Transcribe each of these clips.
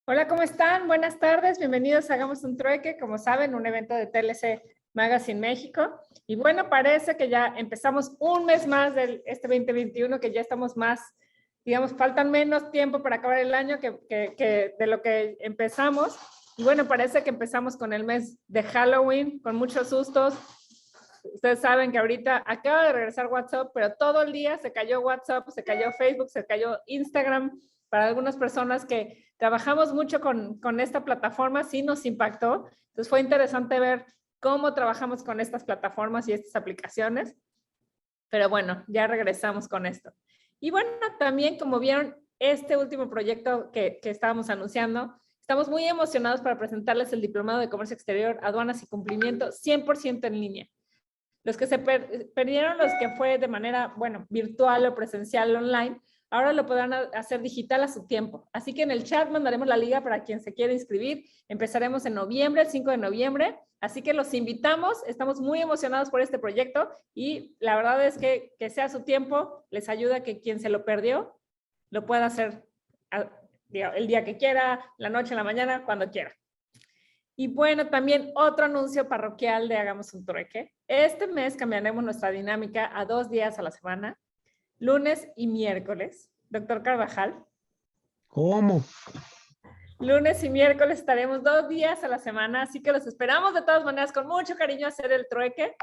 Hola, ¿cómo están? Buenas tardes, bienvenidos a Hagamos un Trueque, como saben, un evento de TLC Magazine México. Y bueno, parece que ya empezamos un mes más de este 2021, que ya estamos más, digamos, faltan menos tiempo para acabar el año que de lo que empezamos. Y bueno, parece que empezamos con el mes de Halloween, con muchos sustos. Ustedes saben que ahorita acaba de regresar WhatsApp, pero todo el día se cayó WhatsApp, se cayó Facebook, se cayó Instagram. Para algunas personas que trabajamos mucho con esta plataforma, sí nos impactó. Entonces fue interesante ver cómo trabajamos con estas plataformas y estas aplicaciones. Pero bueno, ya regresamos con esto. Y bueno, también como vieron este último proyecto que estábamos anunciando, estamos muy emocionados para presentarles el Diplomado de Comercio Exterior, Aduanas y Cumplimiento 100% en línea. Los que se perdieron, los que fue de manera, bueno, virtual o presencial online, ahora lo podrán hacer digital a su tiempo. Así que en el chat mandaremos la liga para quien se quiera inscribir. Empezaremos en noviembre, el 5 de noviembre. Así que los invitamos. Estamos muy emocionados por este proyecto y la verdad es que sea su tiempo les ayuda a que quien se lo perdió lo pueda hacer el día que quiera, la noche, en la mañana, cuando quiera. Y bueno, también otro anuncio parroquial de Hagamos un Trueque. Este mes cambiaremos nuestra dinámica a 2 días a la semana, lunes y miércoles. Doctor Carvajal. ¿Cómo? Lunes y miércoles estaremos 2 días a la semana, así que los esperamos de todas maneras con mucho cariño a hacer el trueque.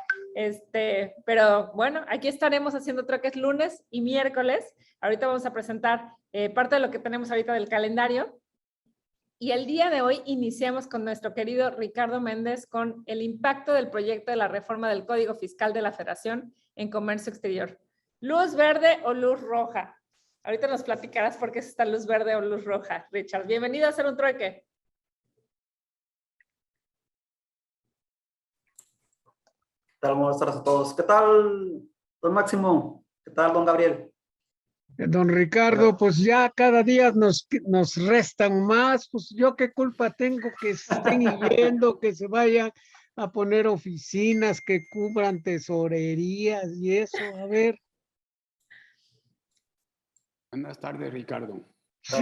Pero bueno, aquí estaremos haciendo trueques lunes y miércoles. Ahorita vamos a presentar parte de lo que tenemos ahorita del calendario. Y el día de hoy iniciamos con nuestro querido Ricardo Méndez con el impacto del proyecto de la reforma del Código Fiscal de la Federación en comercio exterior. ¿Luz verde o luz roja? Ahorita nos platicarás por qué es esta luz verde o luz roja, Richard. Bienvenido a Hacer un Trueque. ¿Qué tal? Buenas tardes a todos. ¿Qué tal, don Máximo? ¿Qué tal, don Gabriel? Don Ricardo, pues ya cada día nos restan más, pues yo qué culpa tengo que estén yendo, que se vayan a poner oficinas, que cubran tesorerías y eso, a ver. Buenas tardes, Ricardo.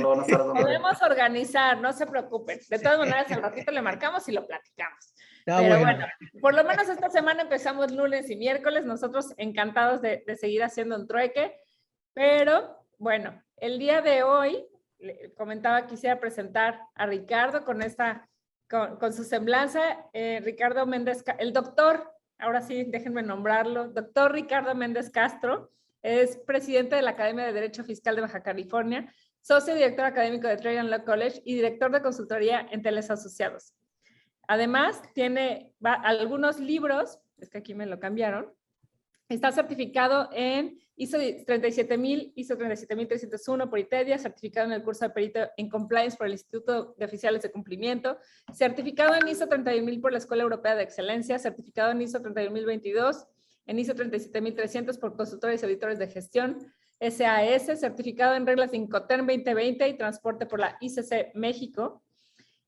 Buenas tardes, don Gabriel. Podemos organizar, no se preocupen. De todas maneras, al ratito le marcamos y lo platicamos. Pero bueno, por lo menos esta semana empezamos lunes y miércoles. Nosotros encantados de seguir haciendo un trueque. Pero bueno, el día de hoy, comentaba, quisiera presentar a Ricardo con su semblanza. Ricardo Méndez, el doctor, ahora sí, déjenme nombrarlo, doctor Ricardo Méndez Castro, es presidente de la Academia de Derecho Fiscal de Baja California, socio director académico de Trajan Law College y director de consultoría en Teles Asociados. Además, tiene algunos libros, es que aquí me lo cambiaron. Está certificado en ISO 37000, ISO 37301 por ITEDIA, certificado en el curso de perito en compliance por el Instituto de Oficiales de Cumplimiento, certificado en ISO 31000 por la Escuela Europea de Excelencia, certificado en ISO 31022, en ISO 37300 por consultores y auditores de gestión, SAS, certificado en reglas de Incoterm 2020 y transporte por la ICC México.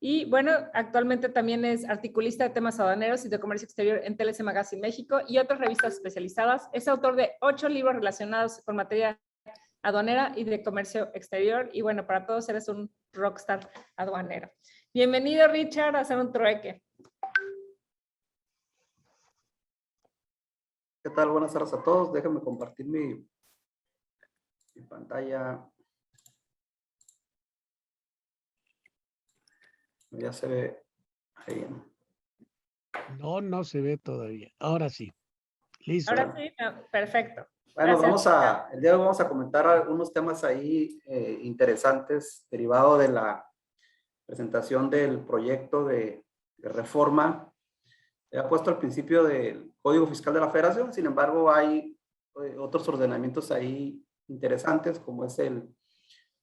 Y bueno, actualmente también es articulista de temas aduaneros y de comercio exterior en TLC Magazine México y otras revistas especializadas. Es autor de 8 libros relacionados con materia aduanera y de comercio exterior. Y bueno, para todos eres un rockstar aduanero. Bienvenido, Richard, a Hacer un Trueque. ¿Qué tal? Buenas tardes a todos. Déjenme compartir mi pantalla. Ya se ve ahí. No se ve todavía. Ahora sí. Listo. Ahora sí, perfecto. Bueno, Gracias. el día de hoy vamos a comentar algunos temas ahí interesantes derivados de la presentación del proyecto de reforma. Ha puesto al principio del Código Fiscal de la Federación, sin embargo hay otros ordenamientos ahí interesantes como es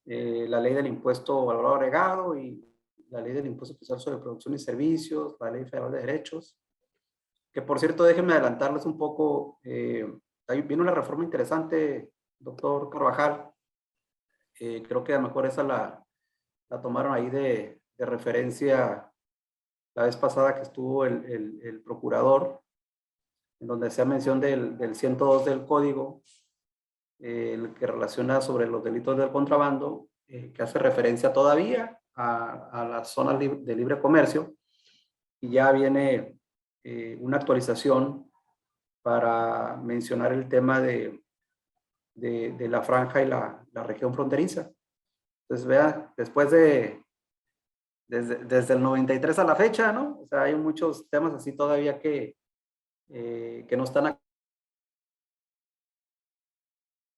la ley del impuesto al valor agregado y la ley del impuesto especial sobre producción y servicios, la ley federal de derechos, que por cierto déjenme adelantarles un poco, ahí viene una reforma interesante, doctor Carvajal, creo que a lo mejor esa la tomaron ahí de referencia la vez pasada que estuvo el procurador, en donde hacía mención del 102 del código, el que relaciona sobre los delitos del contrabando, que hace referencia todavía a las zonas de libre comercio y ya viene una actualización para mencionar el tema de la franja y la región fronteriza. Entonces, vean, desde el 93 a la fecha, ¿no? O sea, hay muchos temas así todavía que no están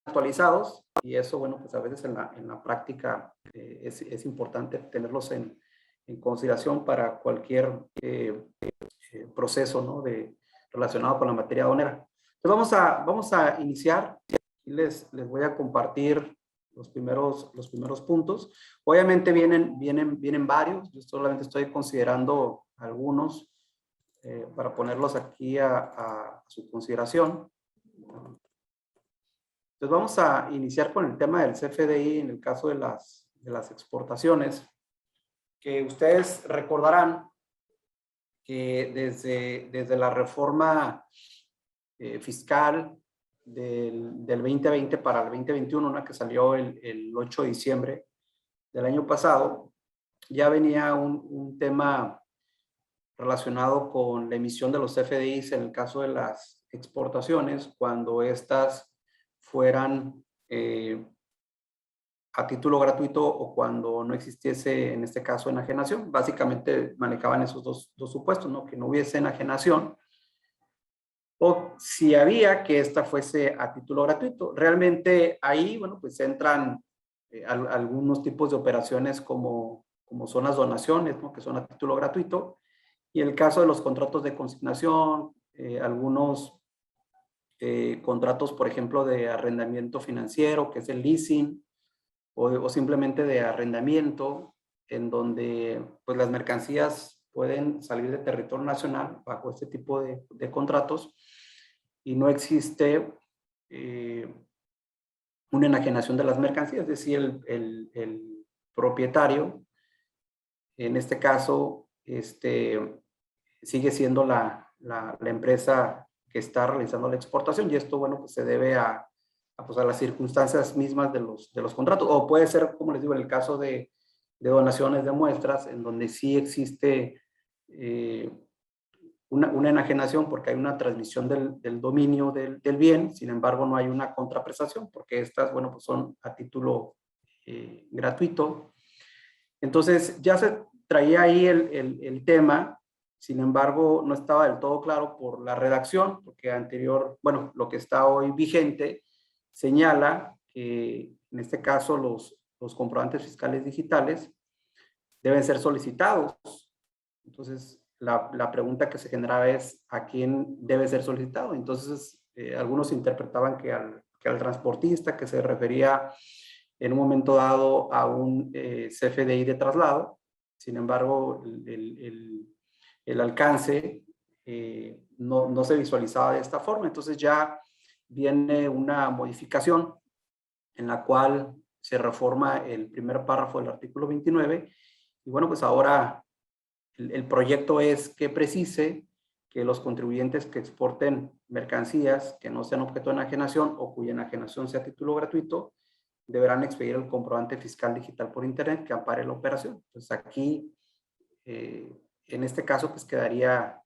actualizados y eso, bueno, pues a veces en la práctica es importante tenerlos en consideración para cualquier proceso, ¿no? Relacionado con la materia aduanera. Entonces vamos a iniciar y les voy a compartir los primeros puntos. Obviamente vienen varios, yo solamente estoy considerando algunos para ponerlos aquí a su consideración. Entonces vamos a iniciar con el tema del CFDI en el caso de las exportaciones, que ustedes recordarán que desde la reforma fiscal del 2020 para el 2021, una que salió el 8 de diciembre del año pasado, ya venía un tema relacionado con la emisión de los CFDIs en el caso de las exportaciones, cuando estas fueran a título gratuito o cuando no existiese, en este caso, enajenación. Básicamente manejaban esos dos supuestos, ¿no? Que no hubiese enajenación o si había, que esta fuese a título gratuito. Realmente ahí, bueno, pues entran algunos tipos de operaciones como son las donaciones, ¿no? Que son a título gratuito. Y el caso de los contratos de consignación, algunos contratos, por ejemplo, de arrendamiento financiero, que es el leasing, o simplemente de arrendamiento, en donde pues las mercancías pueden salir de territorio nacional bajo este tipo de contratos y no existe una enajenación de las mercancías, es decir, el propietario, en este caso, sigue siendo la empresa que está realizando la exportación y esto, bueno, pues se debe a las circunstancias mismas de los contratos, o puede ser, como les digo, en el caso de donaciones de muestras, en donde sí existe una enajenación porque hay una transmisión del dominio del bien, sin embargo no hay una contraprestación porque estas, bueno, pues son a título gratuito. Entonces ya se traía ahí el tema, sin embargo no estaba del todo claro por la redacción, porque anterior, bueno, lo que está hoy vigente señala que en este caso los comprobantes fiscales digitales deben ser solicitados. Entonces, la pregunta que se generaba es ¿a quién debe ser solicitado? Entonces, algunos interpretaban que al transportista, que se refería en un momento dado a un CFDI de traslado. Sin embargo, el alcance no se visualizaba de esta forma. Entonces ya viene una modificación en la cual se reforma el primer párrafo del artículo 29. Y bueno, pues ahora el proyecto es que precise que los contribuyentes que exporten mercancías que no sean objeto de enajenación o cuya enajenación sea a título gratuito, deberán expedir el comprobante fiscal digital por internet que ampare la operación. Entonces aquí, en este caso, pues quedaría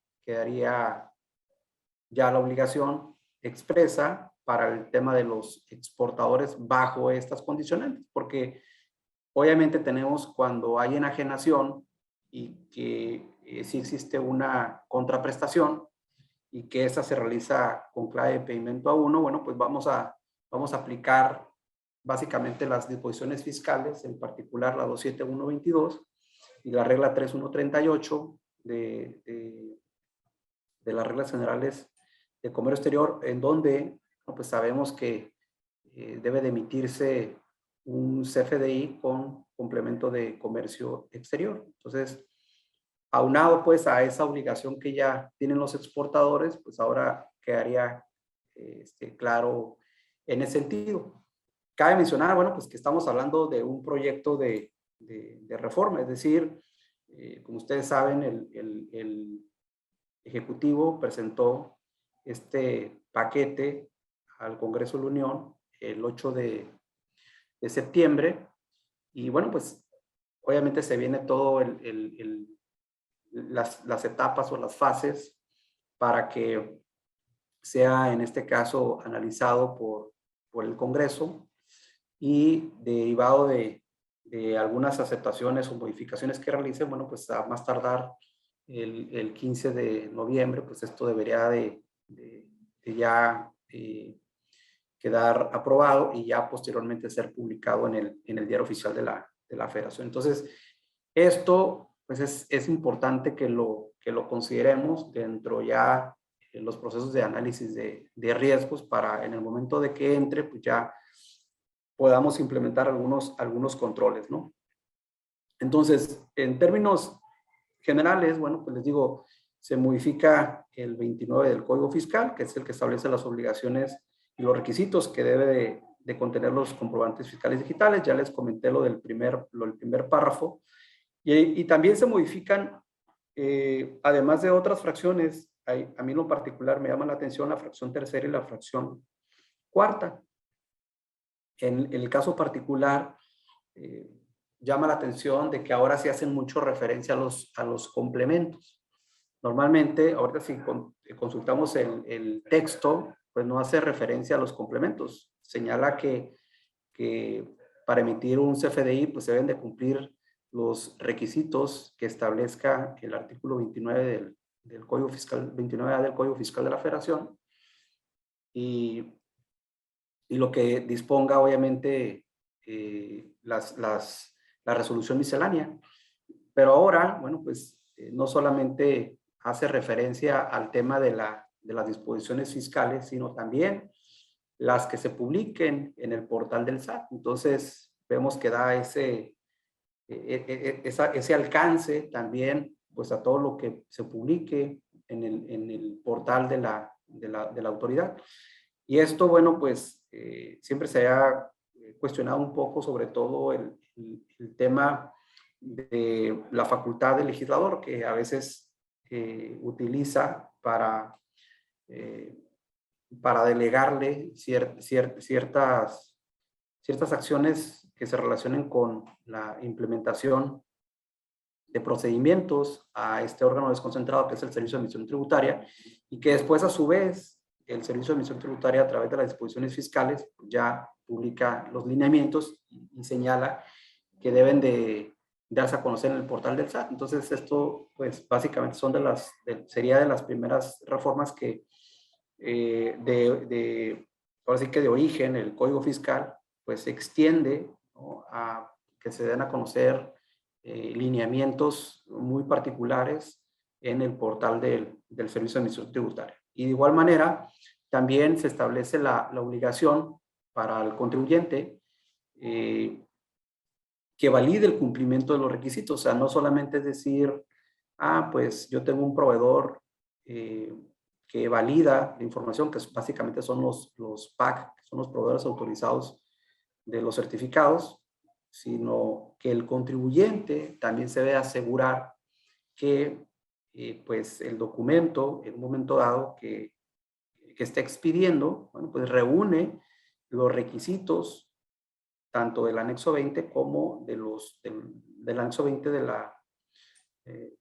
ya la obligación expresa para el tema de los exportadores bajo estas condicionantes, porque obviamente tenemos cuando hay enajenación y que sí existe una contraprestación y que esta se realiza con clave de pedimento A1, bueno, pues vamos a aplicar básicamente las disposiciones fiscales, en particular la 27122 y la regla 3138 de las reglas generales de comercio exterior, en donde pues sabemos que debe de emitirse un CFDI con complemento de comercio exterior. Entonces, aunado pues a esa obligación que ya tienen los exportadores, pues ahora quedaría claro en ese sentido. Cabe mencionar, bueno, pues que estamos hablando de un proyecto de reforma, es decir, como ustedes saben, el Ejecutivo presentó este paquete al Congreso de la Unión el 8 de septiembre y bueno, pues obviamente se viene todo las etapas o las fases para que sea en este caso analizado por el Congreso y derivado de algunas aceptaciones o modificaciones que realicen, bueno, pues a más tardar el 15 de noviembre, pues esto debería de ya quedar aprobado y ya posteriormente ser publicado en el diario oficial de la Federación. Entonces, esto pues es importante que lo consideremos dentro ya de los procesos de análisis de riesgos para en el momento de que entre, pues ya podamos implementar algunos controles, ¿no? Entonces, en términos generales, bueno, pues les digo, se modifica el 29 del Código Fiscal, que es el que establece las obligaciones y los requisitos que debe de contener los comprobantes fiscales digitales. Ya les comenté lo del primer párrafo. Y también se modifican, además de otras fracciones, a mí en lo particular me llama la atención la fracción tercera y la fracción cuarta. En el caso particular, llama la atención de que ahora se hacen mucho referencia a los complementos. Normalmente, ahorita si consultamos el texto, pues no hace referencia a los complementos. Señala que para emitir un CFDI, pues se deben de cumplir los requisitos que establezca el artículo 29 del Código Fiscal, 29A del Código Fiscal de la Federación. Y lo que disponga, obviamente, la resolución miscelánea. Pero ahora, bueno, pues no solamente hace referencia al tema de las disposiciones fiscales, sino también las que se publiquen en el portal del SAT. Entonces, vemos que da ese alcance también pues a todo lo que se publique en el portal de la autoridad. Y esto, bueno, pues siempre se ha cuestionado un poco, sobre todo el tema de la facultad del legislador, que a veces utiliza para delegarle ciertas acciones que se relacionen con la implementación de procedimientos a este órgano desconcentrado que es el Servicio de Administración Tributaria, y que después a su vez el Servicio de Administración Tributaria a través de las disposiciones fiscales ya publica los lineamientos y señala que deben de darse a conocer en el portal del SAT. Entonces esto pues básicamente son sería de las primeras reformas que ahora sí que de origen el Código Fiscal pues se extiende, ¿no?, a que se den a conocer lineamientos muy particulares en el portal del Servicio de Administración Tributaria. Y de igual manera, también se establece la obligación para el contribuyente que valide el cumplimiento de los requisitos. O sea, no solamente es decir, pues yo tengo un proveedor que valida la información, que básicamente son los PAC, que son los proveedores autorizados de los certificados, sino que el contribuyente también se debe asegurar que pues el documento en un momento dado que esté expidiendo, bueno, pues reúne los requisitos tanto del anexo 20 como del anexo 20 de la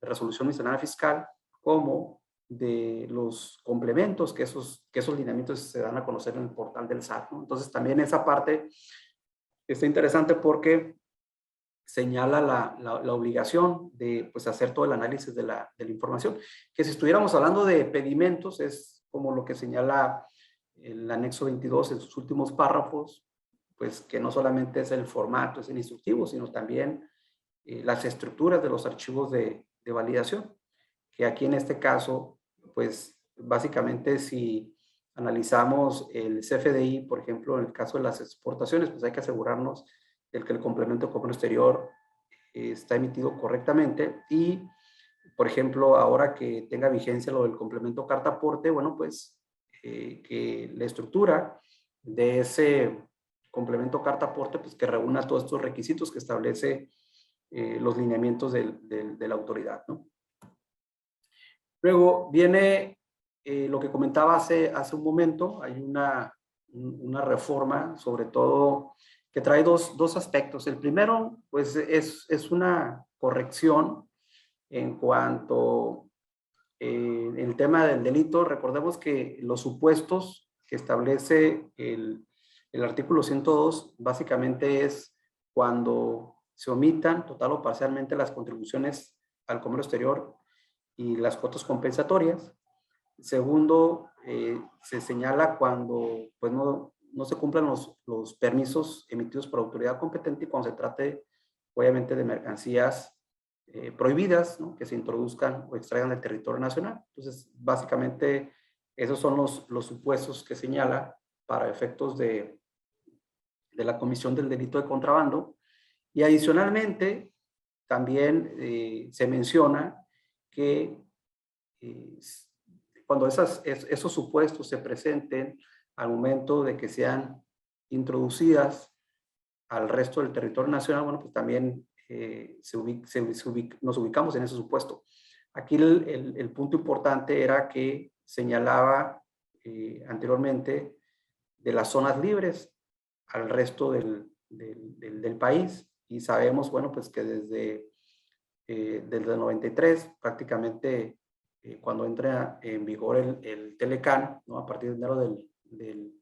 resolución miscelánea fiscal, como de los complementos que esos lineamientos se dan a conocer en el portal del SAT, ¿no? Entonces también esa parte está interesante porque señala la obligación de pues, hacer todo el análisis de la información, que si estuviéramos hablando de pedimentos es como lo que señala el anexo 22 en sus últimos párrafos, pues que no solamente es el formato, es el instructivo, sino también las estructuras de los archivos de validación, que aquí en este caso, pues básicamente si analizamos el CFDI, por ejemplo, en el caso de las exportaciones, pues hay que asegurarnos de que el complemento de comercio exterior está emitido correctamente y, por ejemplo, ahora que tenga vigencia lo del complemento carta aporte, bueno, pues que la estructura de ese complemento carta aporte, pues que reúna todos estos requisitos que establece los lineamientos de la autoridad, ¿no? Luego viene lo que comentaba hace un momento, hay una reforma, sobre todo que trae dos aspectos. El primero, pues, es una corrección en cuanto el tema del delito. Recordemos que los supuestos que establece el artículo 102 básicamente es cuando se omitan total o parcialmente las contribuciones al comercio exterior y las cuotas compensatorias. Segundo, se señala cuando pues, no se cumplan los permisos emitidos por autoridad competente y cuando se trate, obviamente, de mercancías prohibidas, ¿no?, que se introduzcan o extraigan del territorio nacional. Entonces, básicamente, esos son los supuestos que señala para efectos de la comisión del delito de contrabando. Y adicionalmente, también se menciona que cuando esos supuestos se presenten al momento de que sean introducidas al resto del territorio nacional, bueno, pues también nos ubicamos en ese supuesto. Aquí el punto importante era que señalaba anteriormente de las zonas libres al resto del país, y sabemos, bueno, pues que desde el 93, prácticamente cuando entra en vigor el Telecán, ¿no?, a partir de enero de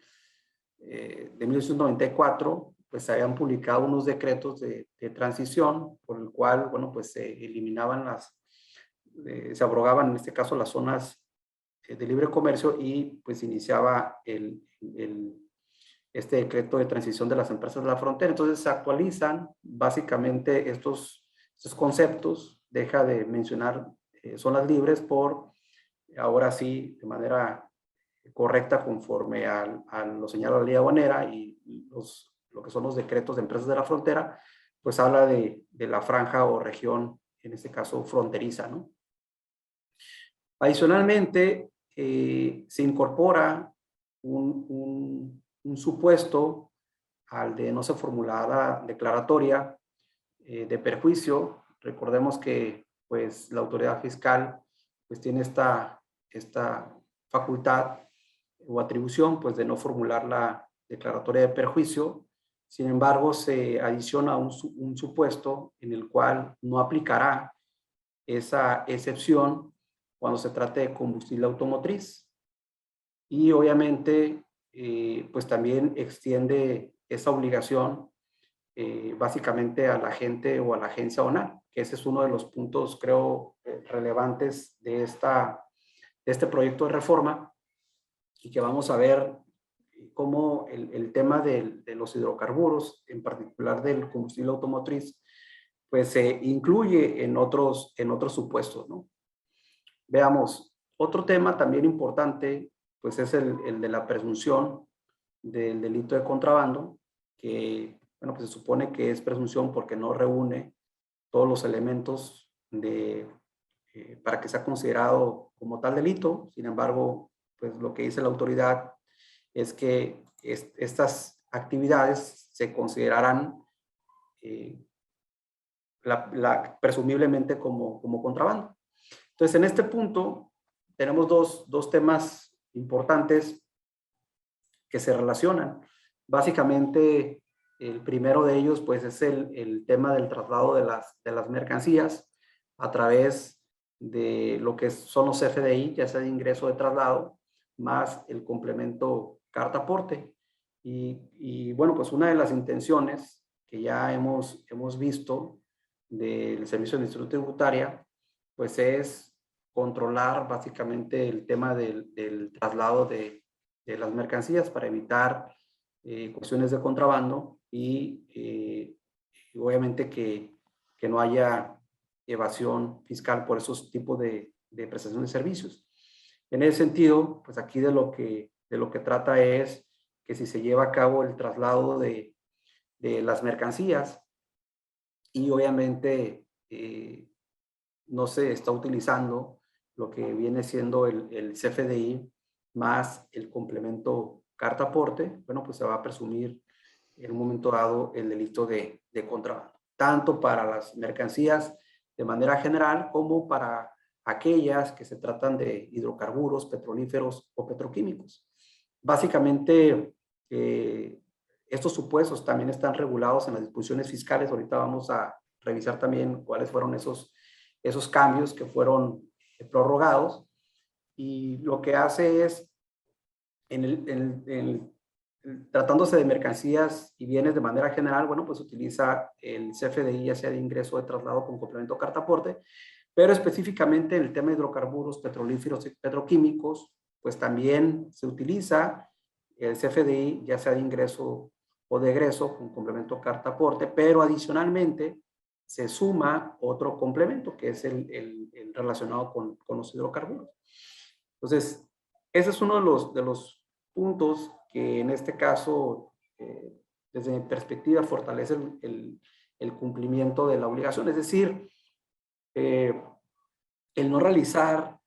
1994, pues se habían publicado unos decretos de transición por el cual, bueno, pues se eliminaban se abrogaban en este caso las zonas de libre comercio y pues iniciaba este decreto de transición de las empresas de la frontera. Entonces se actualizan básicamente estos conceptos, deja de mencionar zonas libres por, ahora sí, de manera correcta conforme a lo señala la ley aduanera y lo que son los decretos de empresas de la frontera, pues habla de la franja o región, en este caso fronteriza, ¿no? Adicionalmente, se incorpora un supuesto al de no ser formulada declaratoria de perjuicio. Recordemos que pues la autoridad fiscal pues tiene esta facultad o atribución pues de no formular la declaratoria de perjuicio. Sin embargo, se adiciona un supuesto en el cual no aplicará esa excepción cuando se trate de combustible automotriz. Y obviamente pues también extiende esa obligación básicamente al agente o a la agencia aduanal, que ese es uno de los puntos, creo, relevantes de este proyecto de reforma, y que vamos a ver cómo el tema de los hidrocarburos, en particular del combustible automotriz, pues se incluye en otros supuestos, ¿no? Veamos, otro tema también importante, pues es el de la presunción del delito de contrabando, que, bueno, pues se supone que es presunción porque no reúne todos los elementos para que sea considerado como tal delito. Sin embargo, pues lo que dice la autoridad es que estas actividades se considerarán presumiblemente como contrabando. Entonces, en este punto tenemos dos temas importantes que se relacionan. Básicamente, el primero de ellos pues es el tema del traslado de las mercancías a través de lo que son los FDI, ya sea de ingreso de traslado, más el complemento carta aporte. Y bueno, pues una de las intenciones que ya hemos visto del Servicio de Administración Tributaria, pues es controlar básicamente el tema del traslado de las mercancías para evitar cuestiones de contrabando y obviamente que no haya evasión fiscal por esos tipos de prestaciones de servicios. En ese sentido, pues aquí de lo que trata es que si se lleva a cabo el traslado de las mercancías y obviamente no se está utilizando lo que viene siendo el CFDI más el complemento carta aporte, bueno, pues se va a presumir en un momento dado el delito de contrabando, tanto para las mercancías de manera general como para aquellas que se tratan de hidrocarburos, petrolíferos o petroquímicos. Básicamente, estos supuestos también están regulados en las disposiciones fiscales. Ahorita vamos a revisar también cuáles fueron esos cambios que fueron prorrogados. Y lo que hace es, tratándose de mercancías y bienes de manera general, bueno, pues utiliza el CFDI, ya sea de ingreso de traslado con complemento carta aporte, pero específicamente en el tema de hidrocarburos, petrolíferos y petroquímicos, pues también se utiliza el CFDI, ya sea de ingreso o de egreso con complemento carta aporte, pero adicionalmente se suma otro complemento que es el relacionado con los hidrocarburos. Entonces, ese es uno de los puntos que en este caso, desde mi perspectiva, fortalece el cumplimiento de la obligación. Es decir, el no realizar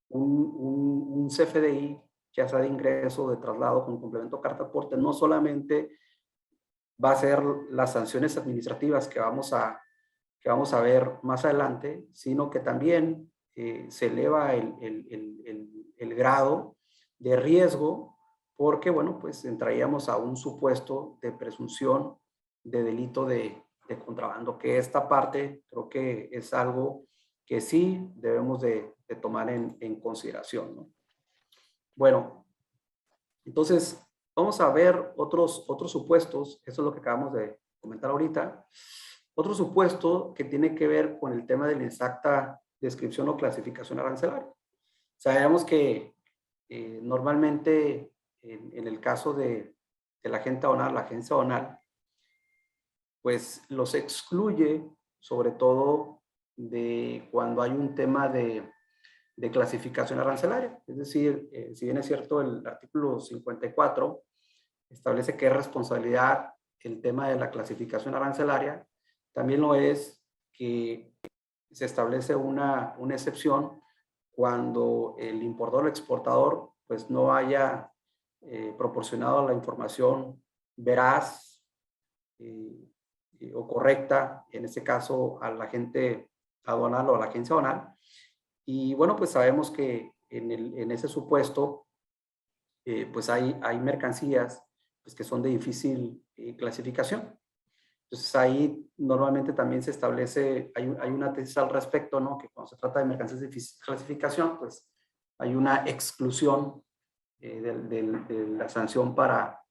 un CFDI, ya sea de ingreso o de traslado con complemento carta aporte, no solamente va a ser las sanciones administrativas que vamos a ver más adelante, sino que también se eleva el grado de riesgo, porque, bueno, pues entraríamos a un supuesto de presunción de delito de contrabando, que esta parte creo que es algo que sí debemos de tomar en consideración, ¿no? Bueno, entonces vamos a ver otros supuestos. Eso es lo que acabamos de comentar ahorita. Otro supuesto que tiene que ver con el tema de la inexacta descripción o clasificación arancelaria. Sabemos que normalmente en el caso de la agencia aduanal, pues los excluye, sobre todo de cuando hay un tema de clasificación arancelaria. Es decir, si bien es cierto, el artículo 54 establece que es responsabilidad el tema de la clasificación arancelaria, también lo es que se establece una excepción cuando el importador o exportador pues no haya proporcionado la información veraz o correcta, en este caso al agente aduanal o a la agencia aduanal. Y bueno, pues sabemos que en ese supuesto pues hay mercancías pues, que son de difícil clasificación. Entonces ahí normalmente también se establece, hay una tesis al respecto, ¿no? Que cuando se trata de mercancías de difícil clasificación, pues hay una exclusión de la sanción para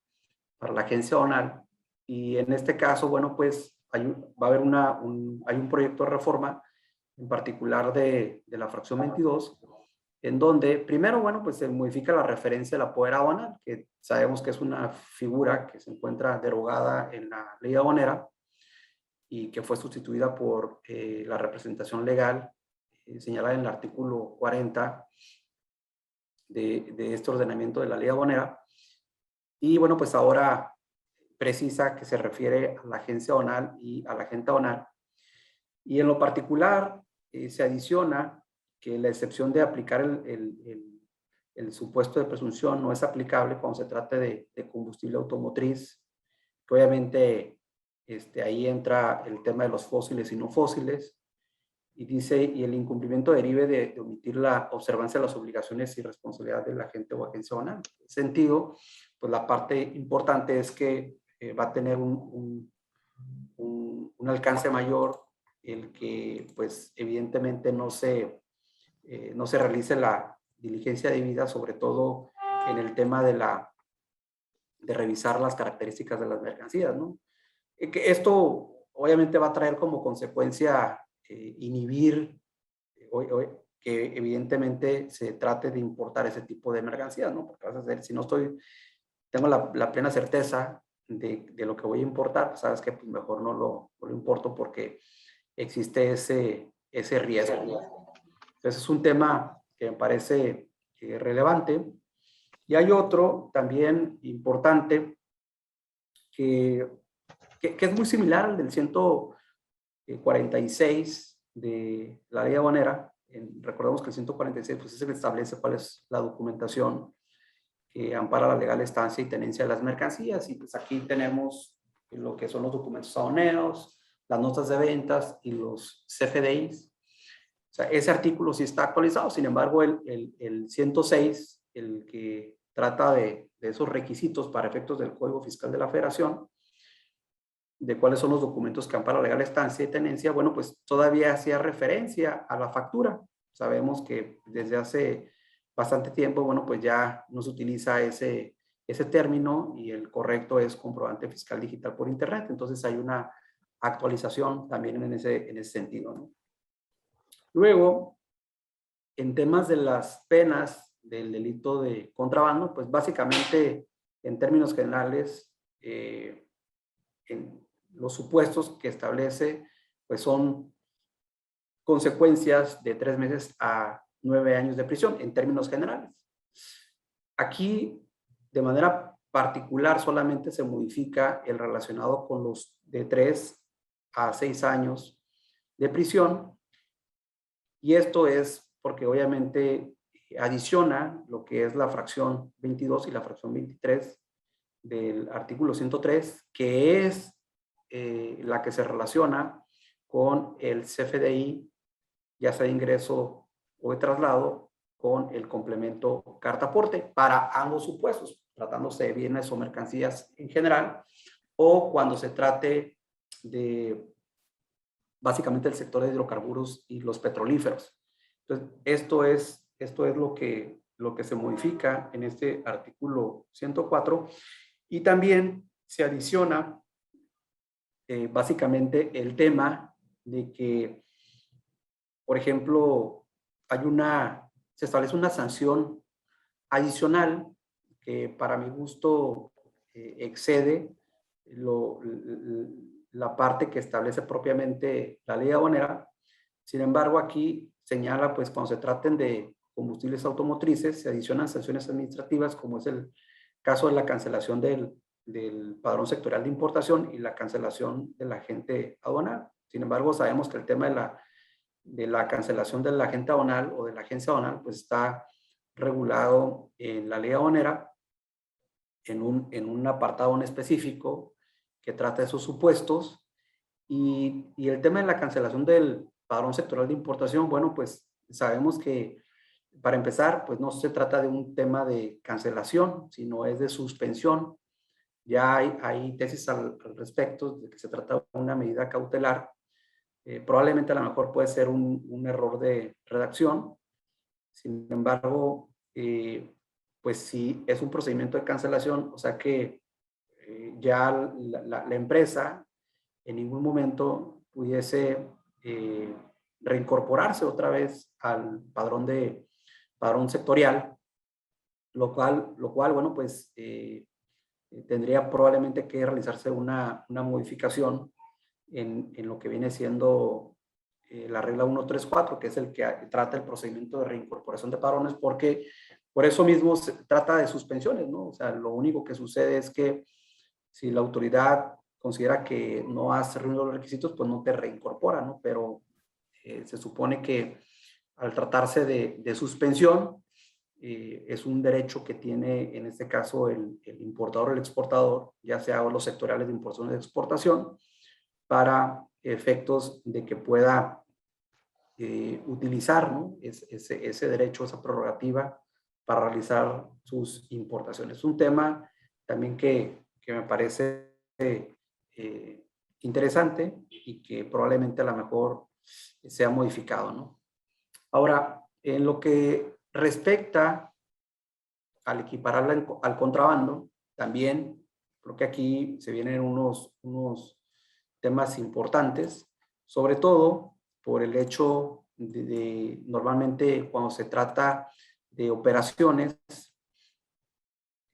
la agencia aduanal. Y en este caso, bueno, pues va a haber hay un proyecto de reforma, en particular de la fracción 22, en donde primero, bueno, pues se modifica la referencia de la poder aduanal, que sabemos que es una figura que se encuentra derogada en la ley aduanera y que fue sustituida por la representación legal señalada en el artículo 40 de este ordenamiento de la ley aduanera. Y bueno, pues ahora precisa que se refiere a la agencia aduanal y a la agente aduanal. Y en lo particular se adiciona que la excepción de aplicar el supuesto de presunción no es aplicable cuando se trate de combustible automotriz, que obviamente ahí entra el tema de los fósiles y no fósiles, y dice, y el incumplimiento derive de omitir la observancia de las obligaciones y responsabilidades del agente o agencia aduanal. En ese sentido, pues la parte importante es que va a tener un alcance mayor el que, pues, evidentemente no se realice la diligencia debida, sobre todo en el tema de revisar las características de las mercancías, ¿no? Que esto obviamente va a traer como consecuencia inhibir que evidentemente se trate de importar ese tipo de mercancías, ¿no? Porque vas a hacer, si no tengo la plena certeza de lo que voy a importar, pues sabes que pues mejor no lo importo porque existe ese riesgo, ¿no? Entonces es un tema que me parece relevante. Y hay otro también importante que es muy similar al del 146 de la ley aduanera. Recordemos que el 146 pues es el que establece cuál es la documentación que ampara la legal estancia y tenencia de las mercancías. Y pues aquí tenemos lo que son los documentos aduaneros, las notas de ventas y los CFDIs. O sea, ese artículo sí está actualizado. Sin embargo, el 106, el que trata de esos requisitos para efectos del Código Fiscal de la Federación, de cuáles son los documentos que amparan la legal estancia y tenencia, bueno, pues todavía hacía referencia a la factura. Sabemos que desde hace bastante tiempo, bueno, pues ya no se utiliza ese término y el correcto es comprobante fiscal digital por internet. Entonces hay una actualización también en ese sentido, ¿no? Luego, en temas de las penas del delito de contrabando, pues básicamente, en términos generales, en los supuestos que establece, pues son consecuencias de 3 meses a 9 años de prisión, en términos generales. Aquí, de manera particular, solamente se modifica el relacionado con los de 3 a 6 años de prisión, y esto es porque obviamente adiciona lo que es la fracción 22 y la fracción 23 del artículo 103, que es la que se relaciona con el CFDI, ya sea de ingreso o de traslado, con el complemento carta aporte para ambos supuestos, tratándose de bienes o mercancías en general, o cuando se trate de básicamente el sector de hidrocarburos y los petrolíferos. Entonces, esto es lo que se modifica en este artículo 104, y también se adiciona básicamente el tema de que, por ejemplo, se establece una sanción adicional que para mi gusto excede la parte que establece propiamente la ley aduanera. Sin embargo, aquí señala, pues cuando se traten de combustibles automotrices, se adicionan sanciones administrativas, como es el caso de la cancelación del padrón sectorial de importación y la cancelación del agente aduanal. Sin embargo, sabemos que el tema de la cancelación del agente aduanal o de la agencia aduanal, pues está regulado en la ley aduanera en un apartado en específico que trata de esos supuestos, y el tema de la cancelación del padrón sectorial de importación, bueno, pues sabemos que para empezar, pues no se trata de un tema de cancelación, sino es de suspensión. Ya hay tesis al respecto de que se trata de una medida cautelar. Probablemente a lo mejor puede ser un error de redacción. Sin embargo, pues sí es un procedimiento de cancelación, o sea que ya la empresa en ningún momento pudiese reincorporarse otra vez al padrón sectorial, lo cual, bueno, pues tendría probablemente que realizarse una modificación en lo que viene siendo la regla 134, que es el que trata el procedimiento de reincorporación de padrones, porque por eso mismo se trata de suspensiones, ¿no? O sea, lo único que sucede es que si la autoridad considera que no has reunido los requisitos, pues no te reincorpora, ¿no? Pero se supone que al tratarse de suspensión, es un derecho que tiene en este caso el importador o el exportador, ya sea los sectoriales de importación y de exportación, para efectos de que pueda utilizar, ¿no? ese derecho, esa prerrogativa para realizar sus importaciones. Es un tema también que me parece interesante y que probablemente a lo mejor sea modificado, ¿no? Ahora, en lo que respecta al equipararla al contrabando, también creo que aquí se vienen unos temas importantes, sobre todo por el hecho de normalmente cuando se trata de operaciones,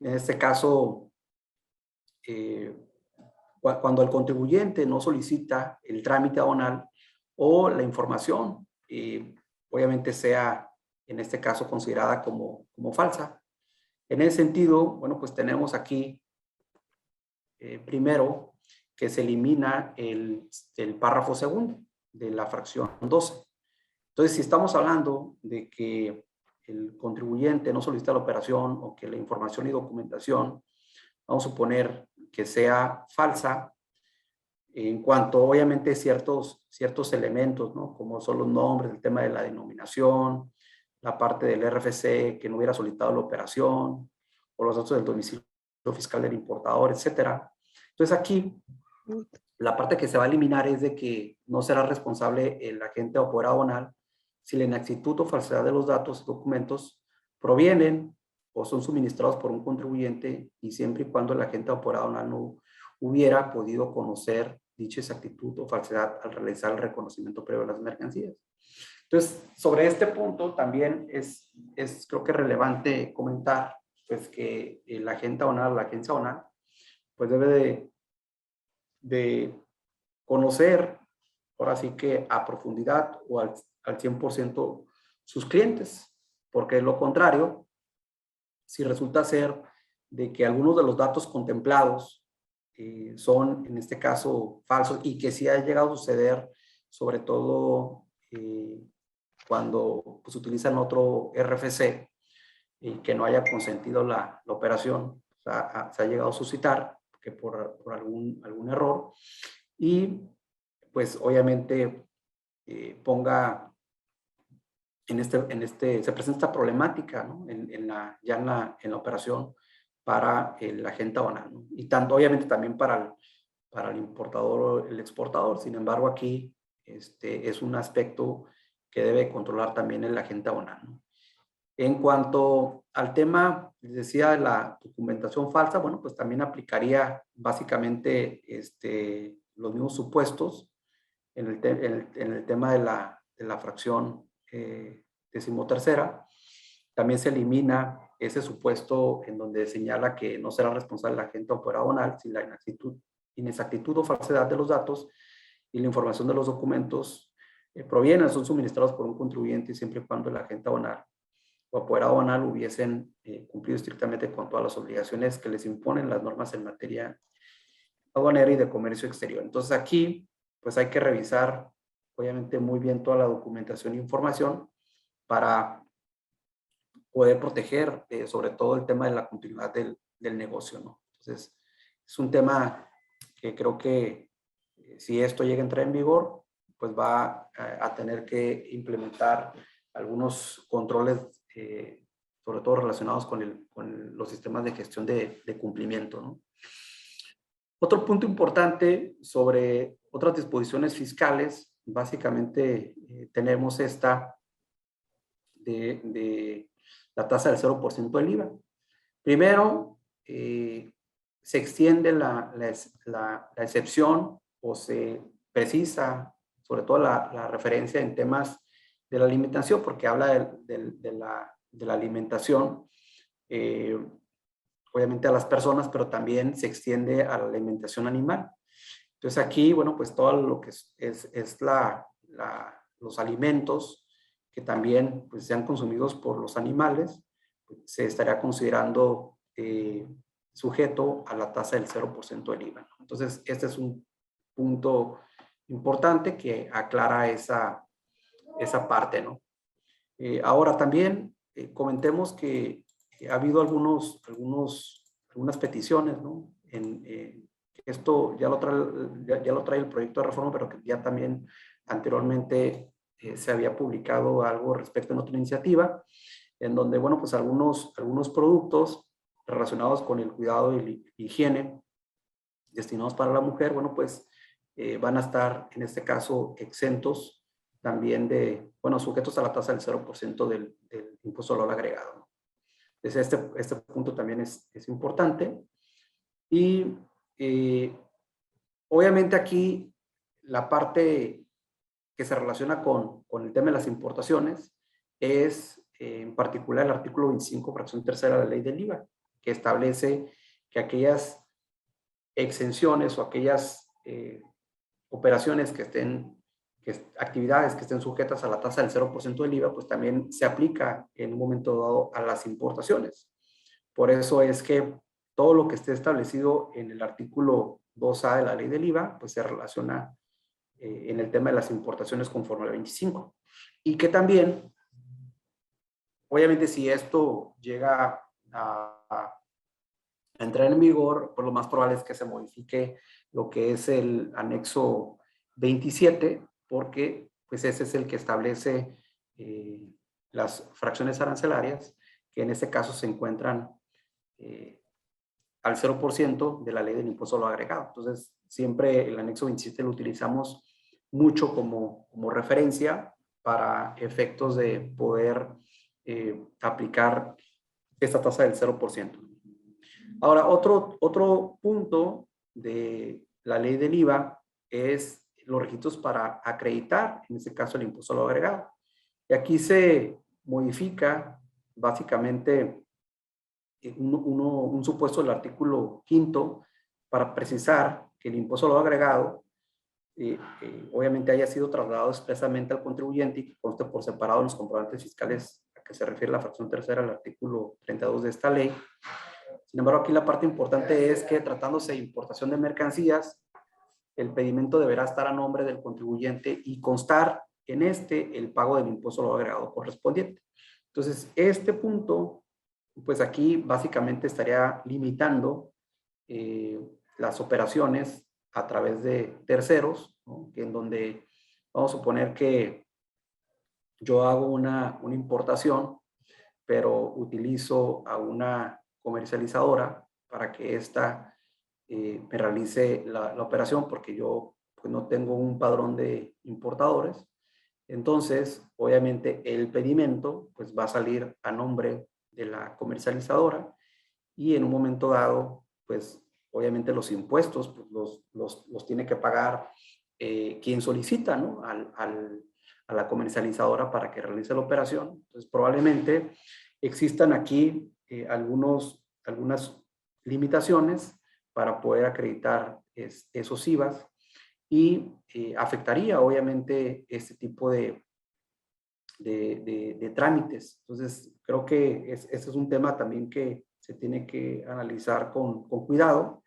en este caso, cuando el contribuyente no solicita el trámite aduanal o la información, obviamente sea en este caso considerada como falsa. En ese sentido, bueno, pues tenemos aquí primero que se elimina el párrafo segundo de la fracción 12. Entonces, si estamos hablando de que el contribuyente no solicita la operación o que la información y documentación, vamos a suponer que sea falsa, en cuanto obviamente ciertos elementos, ¿no? Como son los nombres, el tema de la denominación, la parte del RFC que no hubiera solicitado la operación, o los datos del domicilio fiscal del importador, etcétera. Entonces aquí la parte que se va a eliminar es de que no será responsable el agente o poder aduanal si la inexactitud o falsedad de los datos y documentos provienen o son suministrados por un contribuyente y siempre y cuando el agente o poder aduanal no hubiera podido conocer dicha exactitud o falsedad al realizar el reconocimiento previo de las mercancías. Entonces, sobre este punto también es creo que relevante comentar pues que el agente aduanal, la agencia aduanal, pues debe de conocer, ahora sí que a profundidad o al 100% sus clientes, porque de lo contrario, si resulta ser de que algunos de los datos contemplados son en este caso falsos y que sí ha llegado a suceder, sobre todo cuando pues, utilizan otro RFC y que no haya consentido la operación, o sea, se ha llegado a suscitar que por algún error y pues obviamente ponga se presenta esta problemática, ¿no? Ya en la operación para el agente aduanal, ¿no? Y tanto obviamente también para el importador o el exportador. Sin embargo, aquí es un aspecto que debe controlar también el agente aduanal, ¿no? En cuanto al tema, les decía, de la documentación falsa, bueno, pues también aplicaría básicamente los mismos supuestos en el tema de la fracción 13ª. También se elimina ese supuesto en donde señala que no será responsable el agente o poder aduanal si la inexactitud o falsedad de los datos y la información de los documentos provienen, son suministrados por un contribuyente siempre y cuando el agente aduanal o poder aduanal hubiesen cumplido estrictamente con todas las obligaciones que les imponen las normas en materia aduanera y de comercio exterior. Entonces aquí pues hay que revisar obviamente muy bien toda la documentación e información para poder proteger sobre todo el tema de la continuidad del negocio, ¿no? Entonces es un tema que creo que si esto llega a entrar en vigor, pues va a tener que implementar algunos controles, sobre todo relacionados con los sistemas de gestión de cumplimiento, ¿no? Otro punto importante sobre otras disposiciones fiscales, básicamente tenemos esta de la tasa del 0% del IVA. Primero, se extiende la excepción o se precisa sobre todo la referencia en temas de la alimentación, porque habla de la alimentación, obviamente a las personas, pero también se extiende a la alimentación animal. Entonces aquí, bueno, pues todo lo que es los alimentos que también pues, sean consumidos por los animales, pues, se estaría considerando sujeto a la tasa del 0% del IVA, ¿no? Entonces, este es un punto importante que aclara esa parte, ¿no? Ahora también comentemos que ha habido algunas peticiones, ¿no? Esto ya lo trae el proyecto de reforma, pero que ya también anteriormente se había publicado algo respecto a otra iniciativa, en donde, bueno, pues algunos productos relacionados con el cuidado y la higiene destinados para la mujer, bueno, pues van a estar en este caso exentos también sujetos a la tasa del 0% del impuesto al valor agregado, ¿no? Entonces este punto también es importante. Y obviamente aquí la parte que se relaciona con el tema de las importaciones es en particular el artículo 25, fracción tercera de la ley del IVA, que establece que aquellas exenciones o aquellas operaciones actividades que estén sujetas a la tasa del 0% del IVA, pues también se aplica en un momento dado a las importaciones. Por eso es que todo lo que esté establecido en el artículo 2A de la ley del IVA, pues se relaciona en el tema de las importaciones conforme al 25. Y que también, obviamente, si esto llega a entrar en vigor, pues lo más probable es que se modifique lo que es el anexo 27, porque pues ese es el que establece las fracciones arancelarias, que en este caso se encuentran al 0% de la ley del impuesto a lo agregado. Entonces, siempre el anexo 27 lo utilizamos mucho como referencia para efectos de poder aplicar esta tasa del 0%. Ahora, otro punto de la ley del IVA es los requisitos para acreditar, en este caso, el impuesto a lo agregado. Y aquí se modifica básicamente un supuesto del artículo 5 para precisar que el impuesto a lo agregado obviamente haya sido trasladado expresamente al contribuyente y que conste por separado en los comprobantes fiscales a que se refiere la fracción tercera del artículo 32 de esta ley. Sin embargo, aquí la parte importante es que tratándose de importación de mercancías, el pedimento deberá estar a nombre del contribuyente y constar en el pago del impuesto a lo agregado correspondiente. Entonces, este punto, pues aquí básicamente estaría limitando las operaciones a través de terceros, ¿no? En donde vamos a suponer que yo hago una importación, pero utilizo a una comercializadora para que ésta me realice la operación, porque yo pues, no tengo un padrón de importadores. Entonces, obviamente, el pedimento pues, va a salir a nombre de la comercializadora y en un momento dado, pues, obviamente los impuestos pues, los tiene que pagar quien solicita, ¿no? A la comercializadora para que realice la operación. Entonces, probablemente existan aquí algunas limitaciones para poder acreditar esos IVAs y afectaría, obviamente, este tipo de trámites. Entonces, creo que ese es un tema también que se tiene que analizar con cuidado,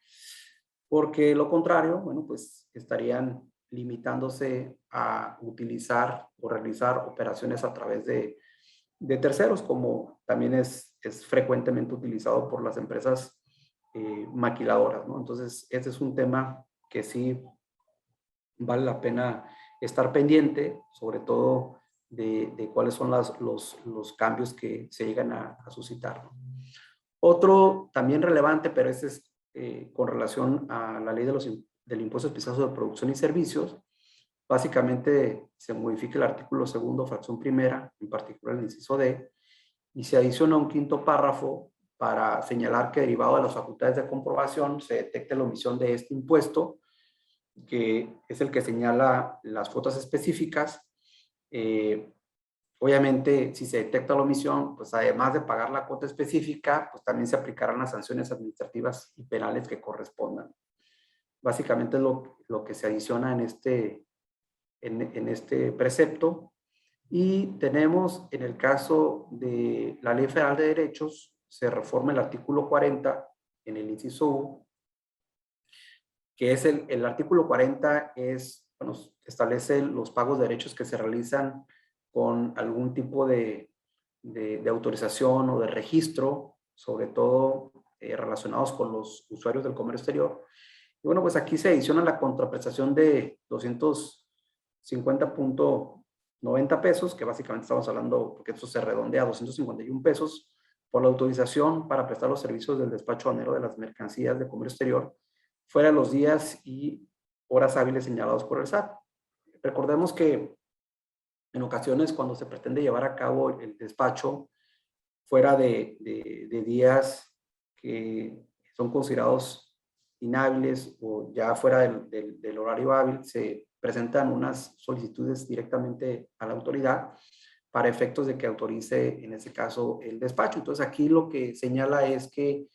porque lo contrario, bueno, pues estarían limitándose a utilizar o realizar operaciones a través de terceros, como también es frecuentemente utilizado por las empresas maquiladoras, ¿no? Entonces, este es un tema que sí vale la pena estar pendiente, sobre todo de cuáles son los cambios que se llegan a suscitar, ¿no? Otro también relevante, pero este es con relación a la ley del impuesto especial sobre producción y servicios. Básicamente se modifica el artículo 2, fracción primera, en particular el inciso D, y se adiciona un quinto párrafo para señalar que derivado de las facultades de comprobación se detecte la omisión de este impuesto, que es el que señala las cuotas específicas. Obviamente, si se detecta la omisión, pues además de pagar la cuota específica, pues también se aplicarán las sanciones administrativas y penales que correspondan. Básicamente es lo que se adiciona en este precepto. Y tenemos, en el caso de la Ley Federal de Derechos, se reforma el artículo 40 en el inciso U, que es el artículo 40 bueno, establece los pagos de derechos que se realizan con algún tipo de autorización o de registro, sobre todo relacionados con los usuarios del comercio exterior. Y bueno, pues aquí se adiciona la contraprestación de 250.90 pesos, que básicamente estamos hablando, porque esto se redondea a 251 pesos, por la autorización para prestar los servicios del despacho aduanero de las mercancías de comercio exterior, fuera de los días y horas hábiles señalados por el SAT. Recordemos que en ocasiones cuando se pretende llevar a cabo el despacho fuera de días que son considerados inhábiles o ya fuera del horario hábil, se presentan unas solicitudes directamente a la autoridad para efectos de que autorice, en este caso, el despacho. Entonces, aquí lo que señala es que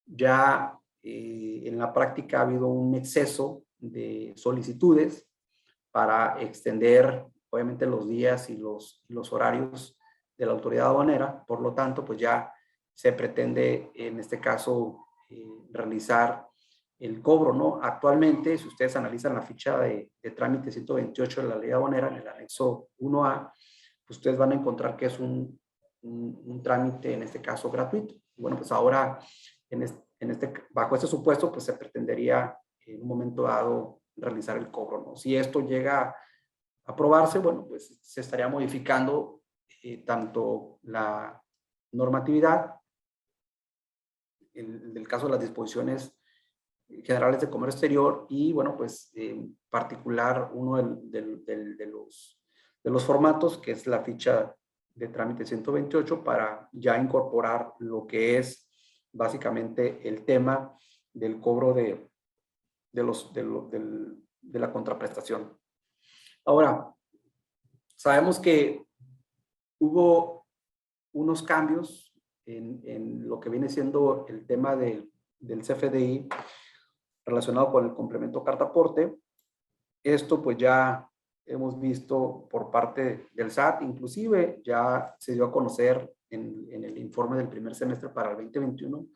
ya en la práctica ha habido un exceso de solicitudes para extender, obviamente, los días y los horarios de la autoridad aduanera. Por lo tanto, pues ya se pretende, en este caso, realizar el cobro, ¿no? Actualmente, si ustedes analizan la ficha de trámite 128 de la ley aduanera, en el anexo 1A, pues ustedes van a encontrar que es un trámite, en este caso, gratuito. Bueno, pues ahora, bajo este supuesto, pues se pretendería en un momento dado realizar el cobro, ¿no? Si esto llega a aprobarse, bueno, pues se estaría modificando tanto la normatividad el caso de las disposiciones generales de comercio exterior y, bueno, pues en particular uno de los formatos, que es la ficha de trámite 128, para ya incorporar lo que es básicamente el tema del cobro de la contraprestación. Ahora, sabemos que hubo unos cambios en lo que viene siendo el tema del CFDI relacionado con el complemento carta aporte. Esto pues ya hemos visto por parte del SAT, inclusive ya se dio a conocer en el informe del primer semestre para el 2021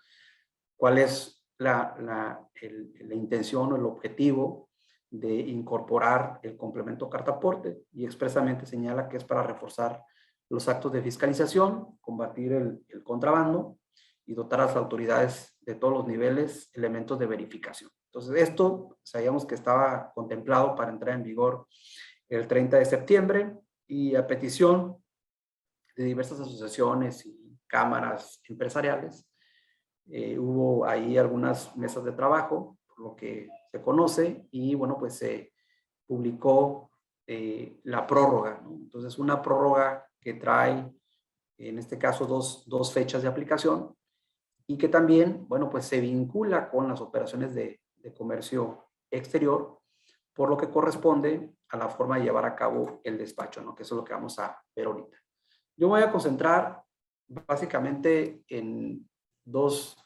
cuál es la intención o el objetivo de incorporar el complemento carta aporte, y expresamente señala que es para reforzar los actos de fiscalización, combatir el contrabando y dotar a las autoridades de todos los niveles elementos de verificación. Entonces, esto sabíamos que estaba contemplado para entrar en vigor el 30 de septiembre y a petición de diversas asociaciones y cámaras empresariales, hubo ahí algunas mesas de trabajo, por lo que se conoce, y bueno, pues se publicó la prórroga, ¿no? Entonces, una prórroga que trae, en este caso, dos fechas de aplicación y que también, bueno, pues se vincula con las operaciones de comercio exterior, por lo que corresponde a la forma de llevar a cabo el despacho, ¿no? Que eso es lo que vamos a ver ahorita. Yo me voy a concentrar básicamente en dos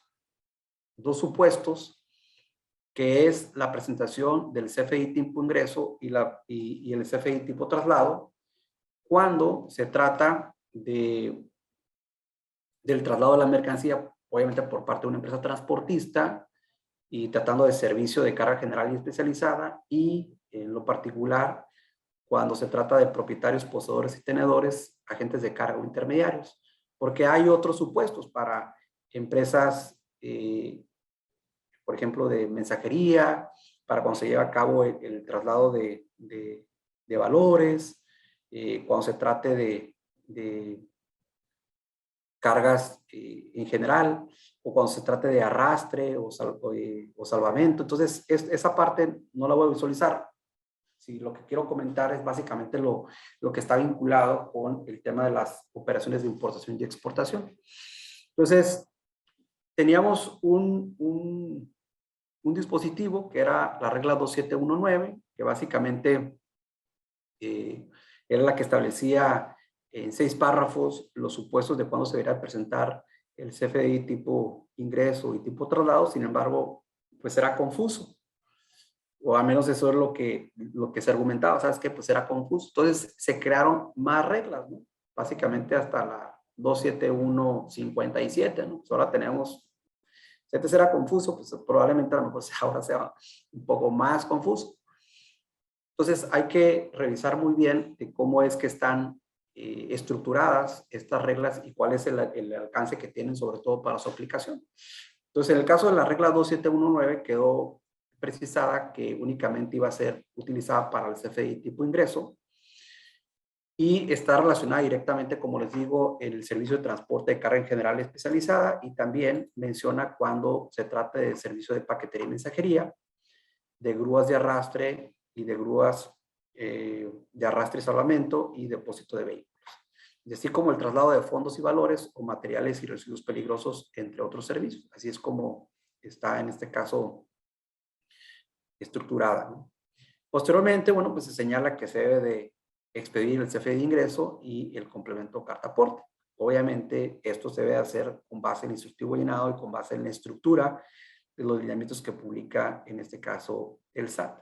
supuestos, que es la presentación del CFDI tipo ingreso y el CFDI tipo traslado, cuando se trata del traslado de la mercancía, obviamente por parte de una empresa transportista y tratando de servicio de carga general y especializada, y en lo particular cuando se trata de propietarios, poseedores y tenedores, agentes de carga o intermediarios, porque hay otros supuestos para empresas, por ejemplo, de mensajería, para cuando se lleva a cabo el traslado de valores, cuando se trate de cargas en general, o cuando se trate de arrastre o salvamento. Entonces, esa parte no la voy a visualizar. Sí, lo que quiero comentar es básicamente lo que está vinculado con el tema de las operaciones de importación y exportación. Entonces, teníamos un dispositivo que era la regla 2719, que básicamente era la que establecía en 6 párrafos los supuestos de cuándo se debería presentar el CFDI tipo ingreso y tipo traslado. Sin embargo, pues era confuso, o al menos eso es lo que se argumentaba. ¿Sabes qué? Pues era confuso. Entonces se crearon más reglas, ¿no? Básicamente hasta la 27157, ¿no? Pues ahora tenemos, si antes era confuso, pues probablemente a lo mejor ahora sea un poco más confuso. Entonces hay que revisar muy bien de cómo es que están estructuradas estas reglas y cuál es el alcance que tienen, sobre todo para su aplicación. Entonces, en el caso de la regla 2719 quedó precisada que únicamente iba a ser utilizada para el CFDI tipo ingreso y está relacionada directamente, como les digo, el servicio de transporte de carga en general especializada, y también menciona cuando se trata de servicio de paquetería y mensajería, de grúas de arrastre y de grúas de arrastre y salvamento y depósito de vehículos, así como el traslado de fondos y valores o materiales y residuos peligrosos, entre otros servicios. Así es como está en este caso estructurada, ¿no? Posteriormente, bueno, pues se señala que se debe de expedir el CFDI de ingreso y el complemento carta aporte. Obviamente, esto se debe hacer con base en el instructivo llenado y con base en la estructura de los lineamientos que publica, en este caso, el SAT.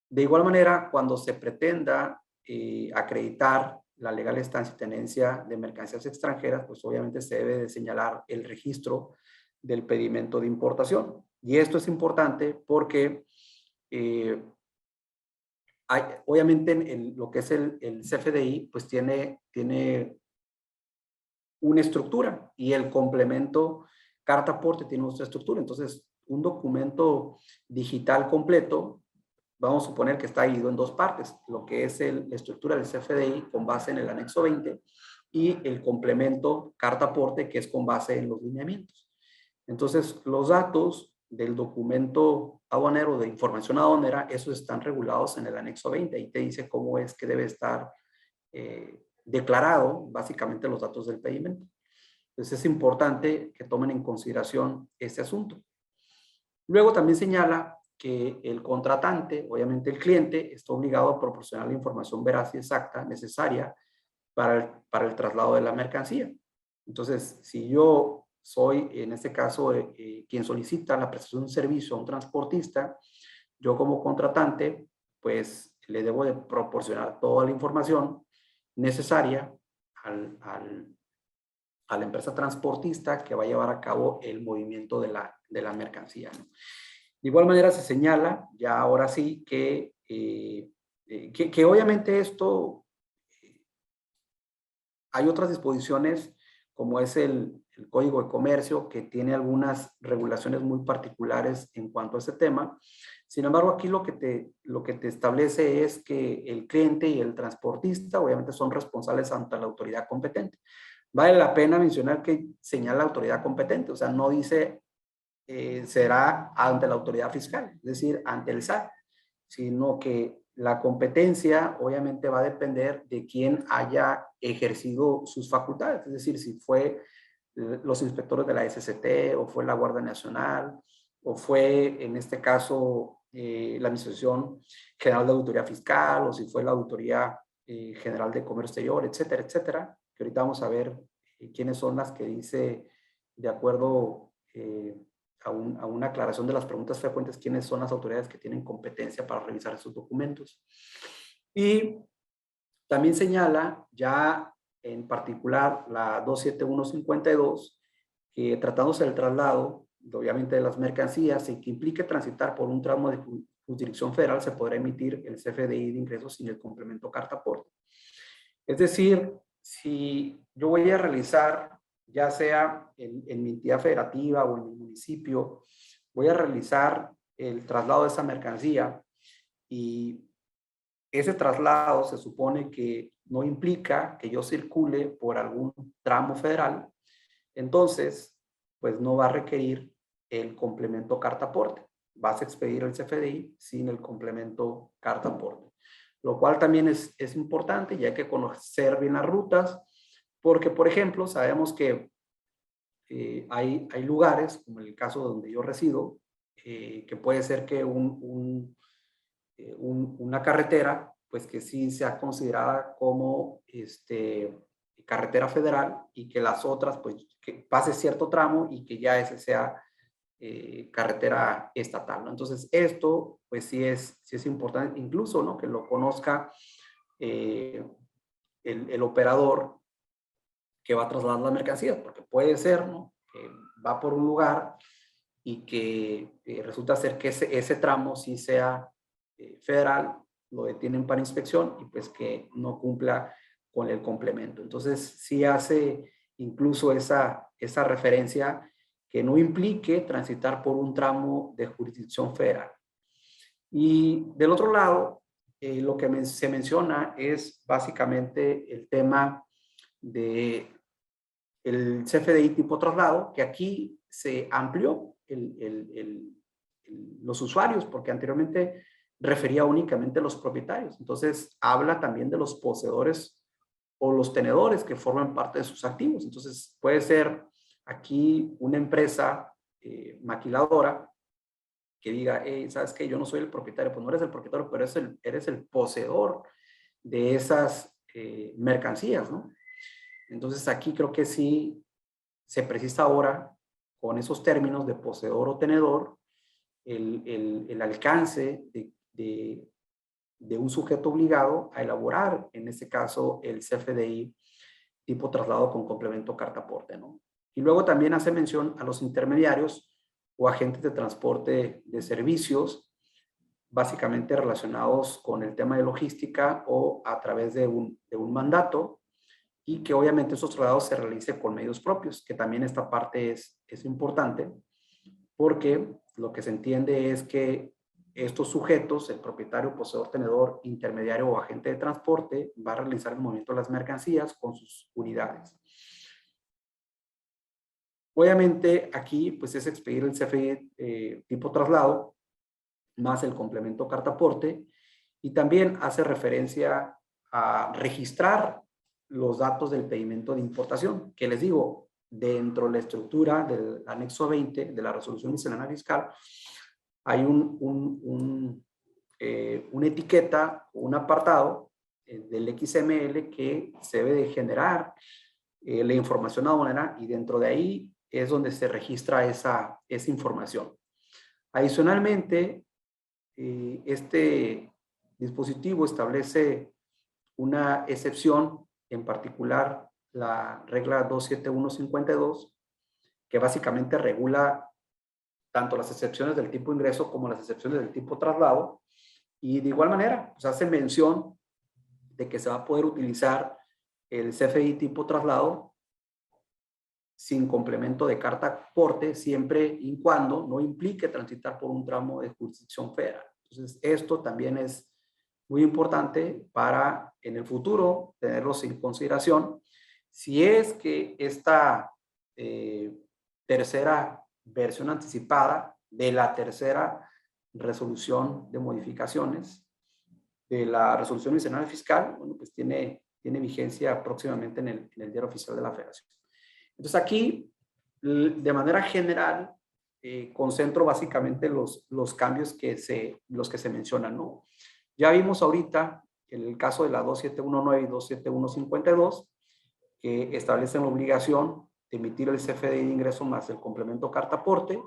De igual manera, cuando se pretenda acreditar la legal estancia y tenencia de mercancías extranjeras, pues obviamente se debe de señalar el registro del pedimento de importación. Y esto es importante porque obviamente en lo que es el CFDI, pues tiene una estructura, y el complemento carta aporte tiene otra estructura. Entonces, un documento digital completo, vamos a suponer que está dividido en 2 partes, lo que es la estructura del CFDI con base en el anexo 20 y el complemento carta aporte, que es con base en los lineamientos. Entonces, los datos del documento aduanero, de información aduanera, esos están regulados en el anexo 20. Ahí te dice cómo es que debe estar declarado, básicamente, los datos del pedimento. Entonces, es importante que tomen en consideración este asunto. Luego también señala que el contratante, obviamente el cliente, está obligado a proporcionar la información veraz y exacta necesaria para el traslado de la mercancía. Entonces, si yo soy, en este caso, quien solicita la prestación de un servicio a un transportista, yo como contratante, pues le debo de proporcionar toda la información necesaria a la empresa transportista que va a llevar a cabo el movimiento de la mercancía, ¿no? De igual manera se señala, ya ahora sí, que obviamente esto, hay otras disposiciones, como es el Código de Comercio, que tiene algunas regulaciones muy particulares en cuanto a ese tema. Sin embargo, aquí lo que te establece es que el cliente y el transportista obviamente son responsables ante la autoridad competente. Vale la pena mencionar que señala autoridad competente, o sea, no dice será ante la autoridad fiscal, es decir, ante el SAT, sino que la competencia obviamente va a depender de quién haya ejercido sus facultades, es decir, si fue los inspectores de la SCT o fue la Guardia Nacional o fue en este caso la Administración General de Auditoría Fiscal o si fue la Auditoría General de Comercio Exterior, etcétera, etcétera, que ahorita vamos a ver quiénes son las que dice de acuerdo a una aclaración de las preguntas frecuentes, quiénes son las autoridades que tienen competencia para revisar esos documentos. Y también señala ya en particular la 27152, que tratándose del traslado, obviamente de las mercancías, y que implique transitar por un tramo de jurisdicción federal, se podrá emitir el CFDI de ingresos sin el complemento carta aporte. Es decir, si yo voy a realizar, ya sea en mi entidad federativa o en mi municipio, voy a realizar el traslado de esa mercancía y ese traslado se supone que no implica que yo circule por algún tramo federal, entonces, pues no va a requerir el complemento carta aporte. Vas a expedir el CFDI sin el complemento carta aporte, lo cual también es importante y hay que conocer bien las rutas, porque, por ejemplo, sabemos que hay lugares, como en el caso donde yo resido, que puede ser que una carretera, pues que sí sea considerada como carretera federal y que las otras, pues que pase cierto tramo y que ya ese sea carretera estatal, ¿no? Entonces esto, pues sí es importante, incluso, ¿no? Que lo conozca el operador que va a trasladar las mercancías, porque puede ser, ¿no? Que va por un lugar y que resulta ser que ese tramo sí sea federal, lo detienen para inspección y pues que no cumpla con el complemento. Entonces sí hace incluso esa referencia que no implique transitar por un tramo de jurisdicción federal. Y del otro lado, lo que se menciona es básicamente el tema de el CFDI tipo traslado, que aquí se amplió los usuarios, porque anteriormente refería únicamente a los propietarios. Entonces, habla también de los poseedores o los tenedores que forman parte de sus activos. Entonces, puede ser aquí una empresa maquiladora que diga, hey, ¿sabes qué? Yo no soy el propietario. Pues no eres el propietario, pero eres el poseedor de esas mercancías, ¿no? Entonces, aquí creo que sí se precisa ahora, con esos términos de poseedor o tenedor, el alcance de un sujeto obligado a elaborar, en este caso, el CFDI tipo traslado con complemento carta aporte, ¿no? Y luego también hace mención a los intermediarios o agentes de transporte de servicios, básicamente relacionados con el tema de logística o a través de un mandato, y que obviamente esos traslados se realicen con medios propios, que también esta parte es importante, porque lo que se entiende es que estos sujetos, el propietario, poseedor, tenedor, intermediario o agente de transporte, va a realizar el movimiento de las mercancías con sus unidades. Obviamente aquí pues es expedir el CFDI tipo traslado más el complemento carta aporte, y también hace referencia a registrar los datos del pedimento de importación, que les digo, dentro de la estructura del anexo 20 de la resolución miscelánea fiscal, hay una etiqueta, un apartado del XML que se debe de generar la información aduanera, y dentro de ahí es donde se registra esa información. Adicionalmente, este dispositivo establece una excepción, en particular la regla 27152, que básicamente regula tanto las excepciones del tipo ingreso como las excepciones del tipo traslado, y de igual manera pues hace mención de que se va a poder utilizar el CFDI tipo traslado sin complemento de carta aporte, siempre y cuando no implique transitar por un tramo de jurisdicción federal. Entonces, esto también es muy importante para en el futuro tenerlos en consideración. Si es que esta tercera versión anticipada de la tercera resolución de modificaciones de la resolución miscelánea fiscal, bueno, pues tiene vigencia próximamente en el Diario Oficial de la Federación. Entonces aquí, de manera general, concentro básicamente los cambios los que se mencionan, ¿no? Ya vimos ahorita el caso de la 2719 y 27152, que establecen la obligación de emitir el CFDI de ingreso más el complemento carta aporte,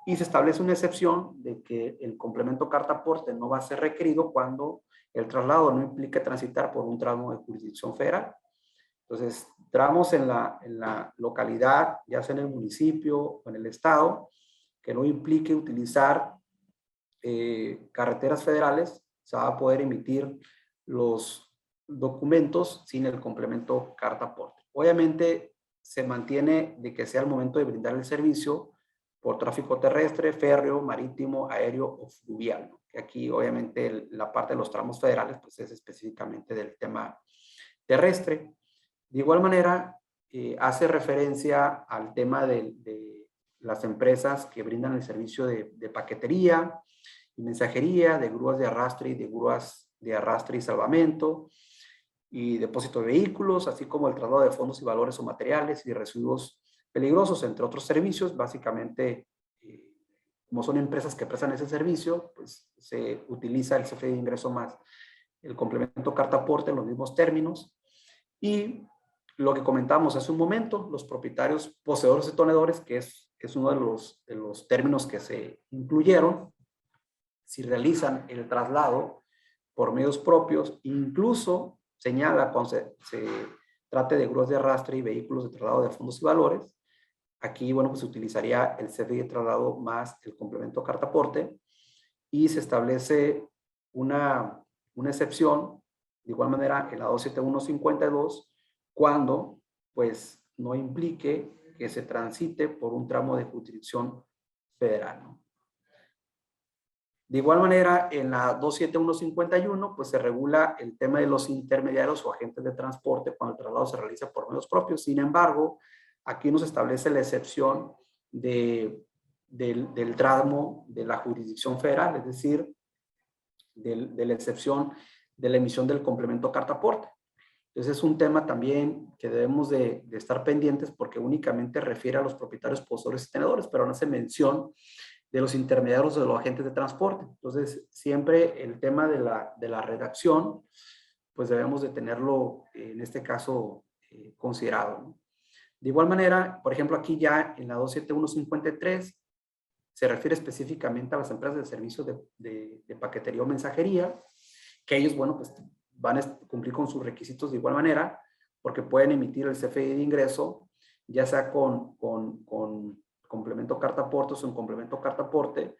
y se establece una excepción de que el complemento carta aporte no va a ser requerido cuando el traslado no implique transitar por un tramo de jurisdicción federal. Entonces, tramos en la localidad, ya sea en el municipio o en el estado, que no implique utilizar carreteras federales, se va a poder emitir los documentos sin el complemento carta aporte. Obviamente, se mantiene de que sea el momento de brindar el servicio por tráfico terrestre, férreo, marítimo, aéreo o fluvial, ¿no? Que aquí, obviamente, la parte de los tramos federales, pues es específicamente del tema terrestre. De igual manera, hace referencia al tema de las empresas que brindan el servicio de paquetería y mensajería, de grúas de arrastre y de grúas de arrastre y salvamento, y depósito de vehículos, así como el traslado de fondos y valores o materiales y residuos peligrosos, entre otros servicios. Básicamente, como son empresas que prestan ese servicio, pues se utiliza el CFDI de ingreso más el complemento carta aporte en los mismos términos. Y lo que comentamos hace un momento, los propietarios poseedores de tenedores, que es uno de los términos que se incluyeron, si realizan el traslado por medios propios, incluso señala cuando se trate de grúas de arrastre y vehículos de traslado de fondos y valores, aquí, bueno, pues se utilizaría el CFDI de traslado más el complemento carta aporte, y se establece una excepción, de igual manera, en la 27152, cuando, pues, no implique que se transite por un tramo de jurisdicción federal, ¿no? De igual manera, en la 27151, pues se regula el tema de los intermediarios o agentes de transporte cuando el traslado se realiza por medios propios. Sin embargo, aquí nos establece la excepción del tramo de la jurisdicción federal, es decir, de la excepción de la emisión del complemento carta aporte. Entonces es un tema también que debemos de estar pendientes, porque únicamente refiere a los propietarios, poseedores y tenedores, pero no hace mención de los intermediarios o de los agentes de transporte. Entonces, siempre el tema de la redacción, pues debemos de tenerlo, en este caso, considerado, ¿no? De igual manera, por ejemplo, aquí ya en la 27153, se refiere específicamente a las empresas de servicios de paquetería o mensajería, que ellos, bueno, pues van a cumplir con sus requisitos de igual manera, porque pueden emitir el CFDI de ingreso, ya sea con complemento carta aporte o en complemento carta aporte,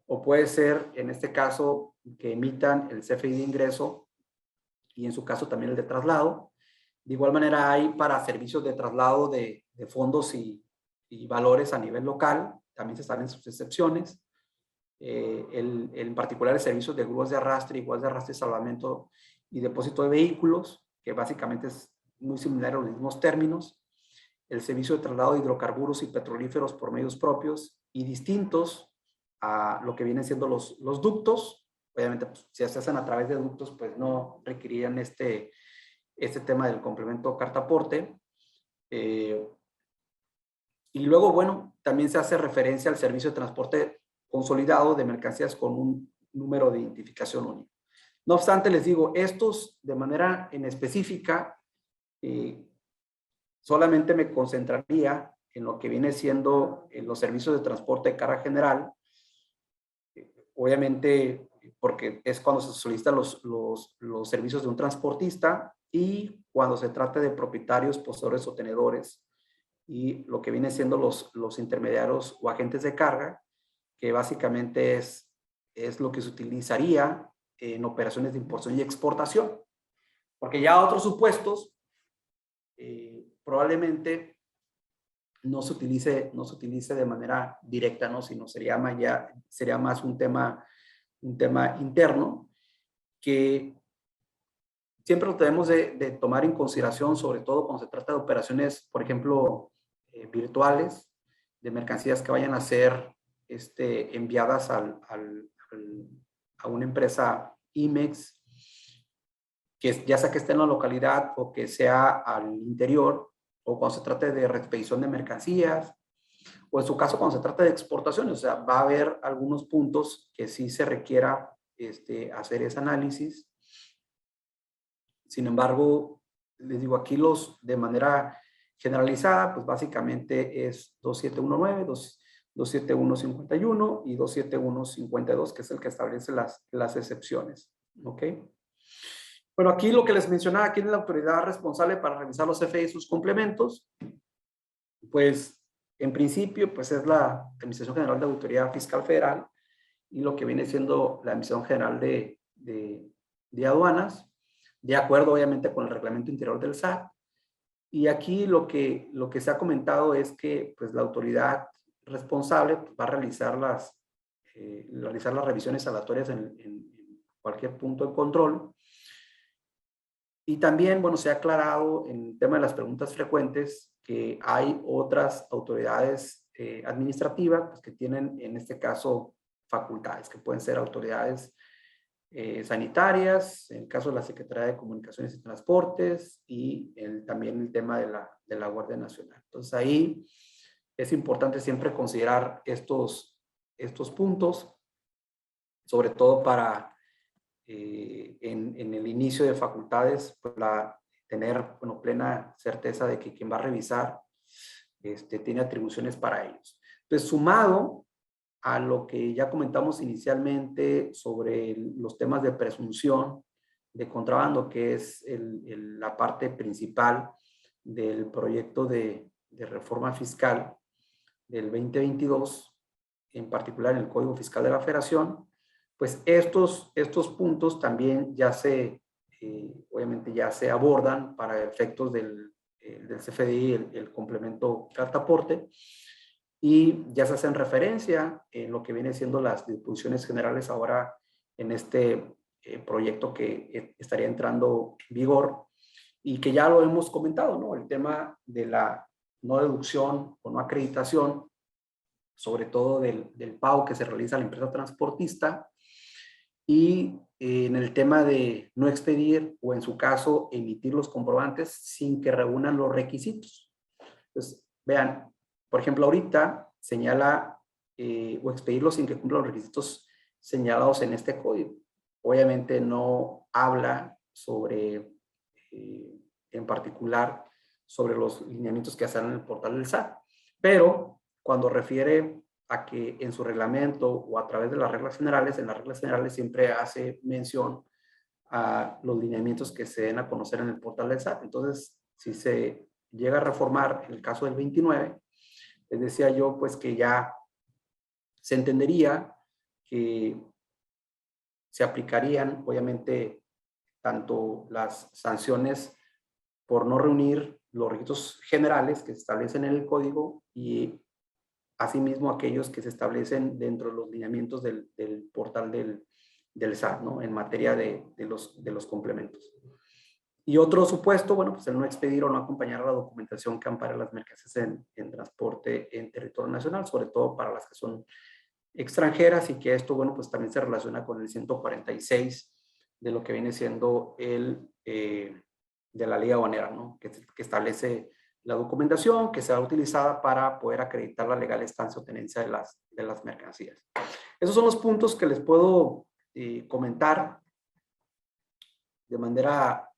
o puede ser, en este caso, que emitan el CFDI de ingreso y en su caso también el de traslado. De igual manera hay para servicios de traslado de fondos y valores a nivel local, también se están en sus excepciones. En particular el servicio de grúas de arrastre y salvamento y depósito de vehículos, que básicamente es muy similar a los mismos términos. el servicio de traslado de hidrocarburos y petrolíferos por medios propios y distintos a lo que vienen siendo los ductos. Obviamente, pues, si se hacen a través de ductos, pues no requerirían este tema del complemento cartaporte. Y luego, bueno, también se hace referencia al servicio de transporte consolidado de mercancías con un número de identificación único. No obstante, les digo, estos de manera en específica, solamente me concentraría en lo que viene siendo los servicios de transporte de carga general, obviamente porque es cuando se solicitan los servicios de un transportista y cuando se trata de propietarios, poseedores o tenedores y lo que viene siendo los intermediarios o agentes de carga, que básicamente es lo que se utilizaría en operaciones de importación y exportación. Porque ya otros supuestos probablemente no se utilice de manera directa, ¿no? Sino sería más un tema interno que siempre lo tenemos de tomar en consideración, sobre todo cuando se trata de operaciones, por ejemplo, virtuales, de mercancías que vayan a ser enviadas a una empresa IMEX, que ya sea que esté en la localidad o que sea al interior, o cuando se trate de reexpedición de mercancías, o en su caso cuando se trata de exportaciones. O sea, va a haber algunos puntos que sí se requiera hacer ese análisis. Sin embargo, les digo, aquí de manera generalizada, pues básicamente es 2719, 27151 y 27152, que es el que establece las excepciones. ¿Ok? Bueno, aquí lo que les mencionaba, ¿quién es la autoridad responsable para revisar los CFE y sus complementos? Pues, en principio, pues es la Administración General de Auditoría Fiscal Federal y lo que viene siendo la Administración General de Aduanas, de acuerdo, obviamente, con el reglamento interior del SAT. Y aquí lo que se ha comentado es que, pues, la autoridad responsable va a realizar las revisiones aleatorias en cualquier punto de control. Y también, bueno, se ha aclarado en el tema de las preguntas frecuentes que hay otras autoridades administrativas pues, que tienen, en este caso, facultades, que pueden ser autoridades sanitarias, en el caso de la Secretaría de Comunicaciones y Transportes, y también el tema de la Guardia Nacional. Entonces, ahí es importante siempre considerar estos puntos, sobre todo para en el inicio de facultades, pues tener plena certeza de que quien va a revisar tiene atribuciones para ellos. Entonces, sumado a lo que ya comentamos inicialmente sobre los temas de presunción de contrabando, que es la parte principal del proyecto de reforma fiscal del 2022, en particular en el Código Fiscal de la Federación, pues estos puntos también ya obviamente ya se abordan para efectos del CFDI, el complemento cartaporte, y ya se hacen referencia en lo que viene siendo las disposiciones generales ahora en este proyecto que estaría entrando en vigor y que ya lo hemos comentado, ¿no? El tema de la no deducción o no acreditación, sobre todo del pago que se realiza a la empresa transportista, y en el tema de no expedir o en su caso emitir los comprobantes sin que reúnan los requisitos. Entonces, vean, por ejemplo, ahorita señala o expedirlos sin que cumplan los requisitos señalados en este código. Obviamente no habla sobre, en particular, sobre los lineamientos que hacen en el portal del SAT, pero cuando refiere a que en su reglamento o a través de las reglas generales, en las reglas generales siempre hace mención a los lineamientos que se den a conocer en el portal del SAT. Entonces, si se llega a reformar en el caso del 29, les decía yo pues que ya se entendería que se aplicarían obviamente tanto las sanciones por no reunir los requisitos generales que se establecen en el código y asimismo aquellos que se establecen dentro de los lineamientos del portal del SAT, ¿no? En materia de los complementos. Y otro supuesto, bueno, pues el no expedir o no acompañar la documentación que ampare las mercancías en transporte en territorio nacional, sobre todo para las que son extranjeras, y que esto, bueno, pues también se relaciona con el 146 de lo que viene siendo de la ley aduanera, ¿no? Que establece la documentación que será utilizada para poder acreditar la legal estancia o tenencia de las mercancías. Esos son los puntos que les puedo comentar de manera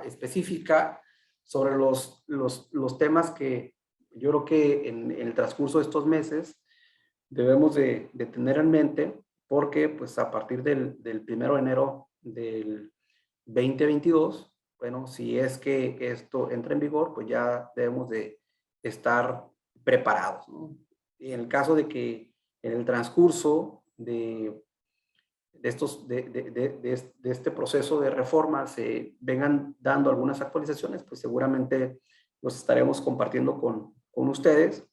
específica sobre los temas que yo creo que en el transcurso de estos meses debemos de tener en mente, porque pues a partir del 1 de enero del 2022, bueno, si es que esto entra en vigor, pues ya debemos de estar preparados, ¿no? Y en el caso de que en el transcurso de este proceso de reforma se vengan dando algunas actualizaciones, pues seguramente los estaremos compartiendo con ustedes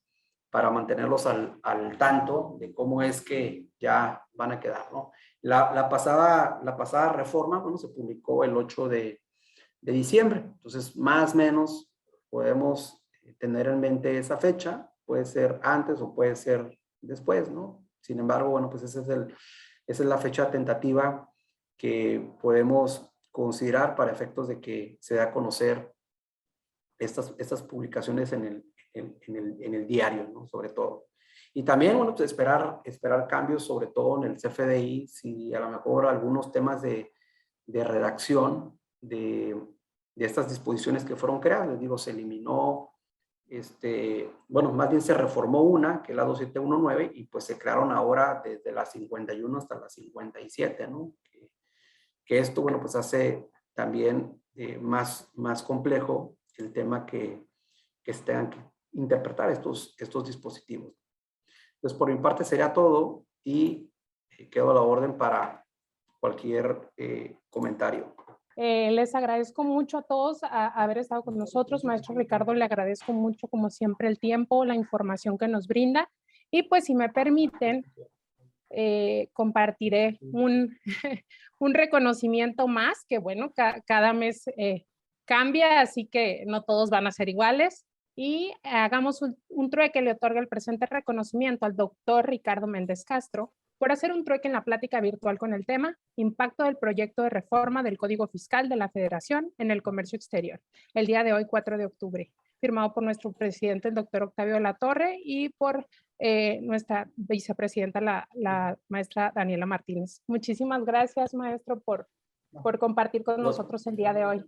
para mantenerlos al tanto de cómo es que ya van a quedar, ¿no? La pasada reforma, bueno, se publicó el 8 de diciembre, entonces más o menos podemos tener en mente esa fecha, puede ser antes o puede ser después, ¿no? Sin embargo, bueno, pues esa es la fecha tentativa que podemos considerar para efectos de que se dé a conocer estas publicaciones en el diario, ¿no? Sobre todo. Y también, bueno, pues esperar cambios, sobre todo en el CFDI, si a lo mejor algunos temas de redacción de estas disposiciones que fueron creadas, les digo, se eliminó, bueno, más bien se reformó una, que es la 2719, y pues se crearon ahora desde la 51 hasta la 57, ¿no? Que esto, bueno, pues hace también más complejo el tema que se tengan que interpretar estos dispositivos. Entonces, por mi parte sería todo, y quedo a la orden para cualquier comentario. Les agradezco mucho a todos haber estado con nosotros. Maestro Ricardo, le agradezco mucho, como siempre, el tiempo, la información que nos brinda. Y pues, si me permiten, compartiré un reconocimiento más, que bueno, cada mes cambia, así que no todos van a ser iguales. Y hagamos un trueque. Le otorga el presente reconocimiento al doctor Ricardo Méndez Castro por hacer un trueque en la plática virtual con el tema Impacto del proyecto de reforma del Código Fiscal de la Federación en el comercio exterior, el día de hoy, 4 de octubre, firmado por nuestro presidente, el doctor Octavio Latorre, y por nuestra vicepresidenta, la maestra Daniela Martínez. Muchísimas gracias, maestro, por compartir con nosotros el día de hoy.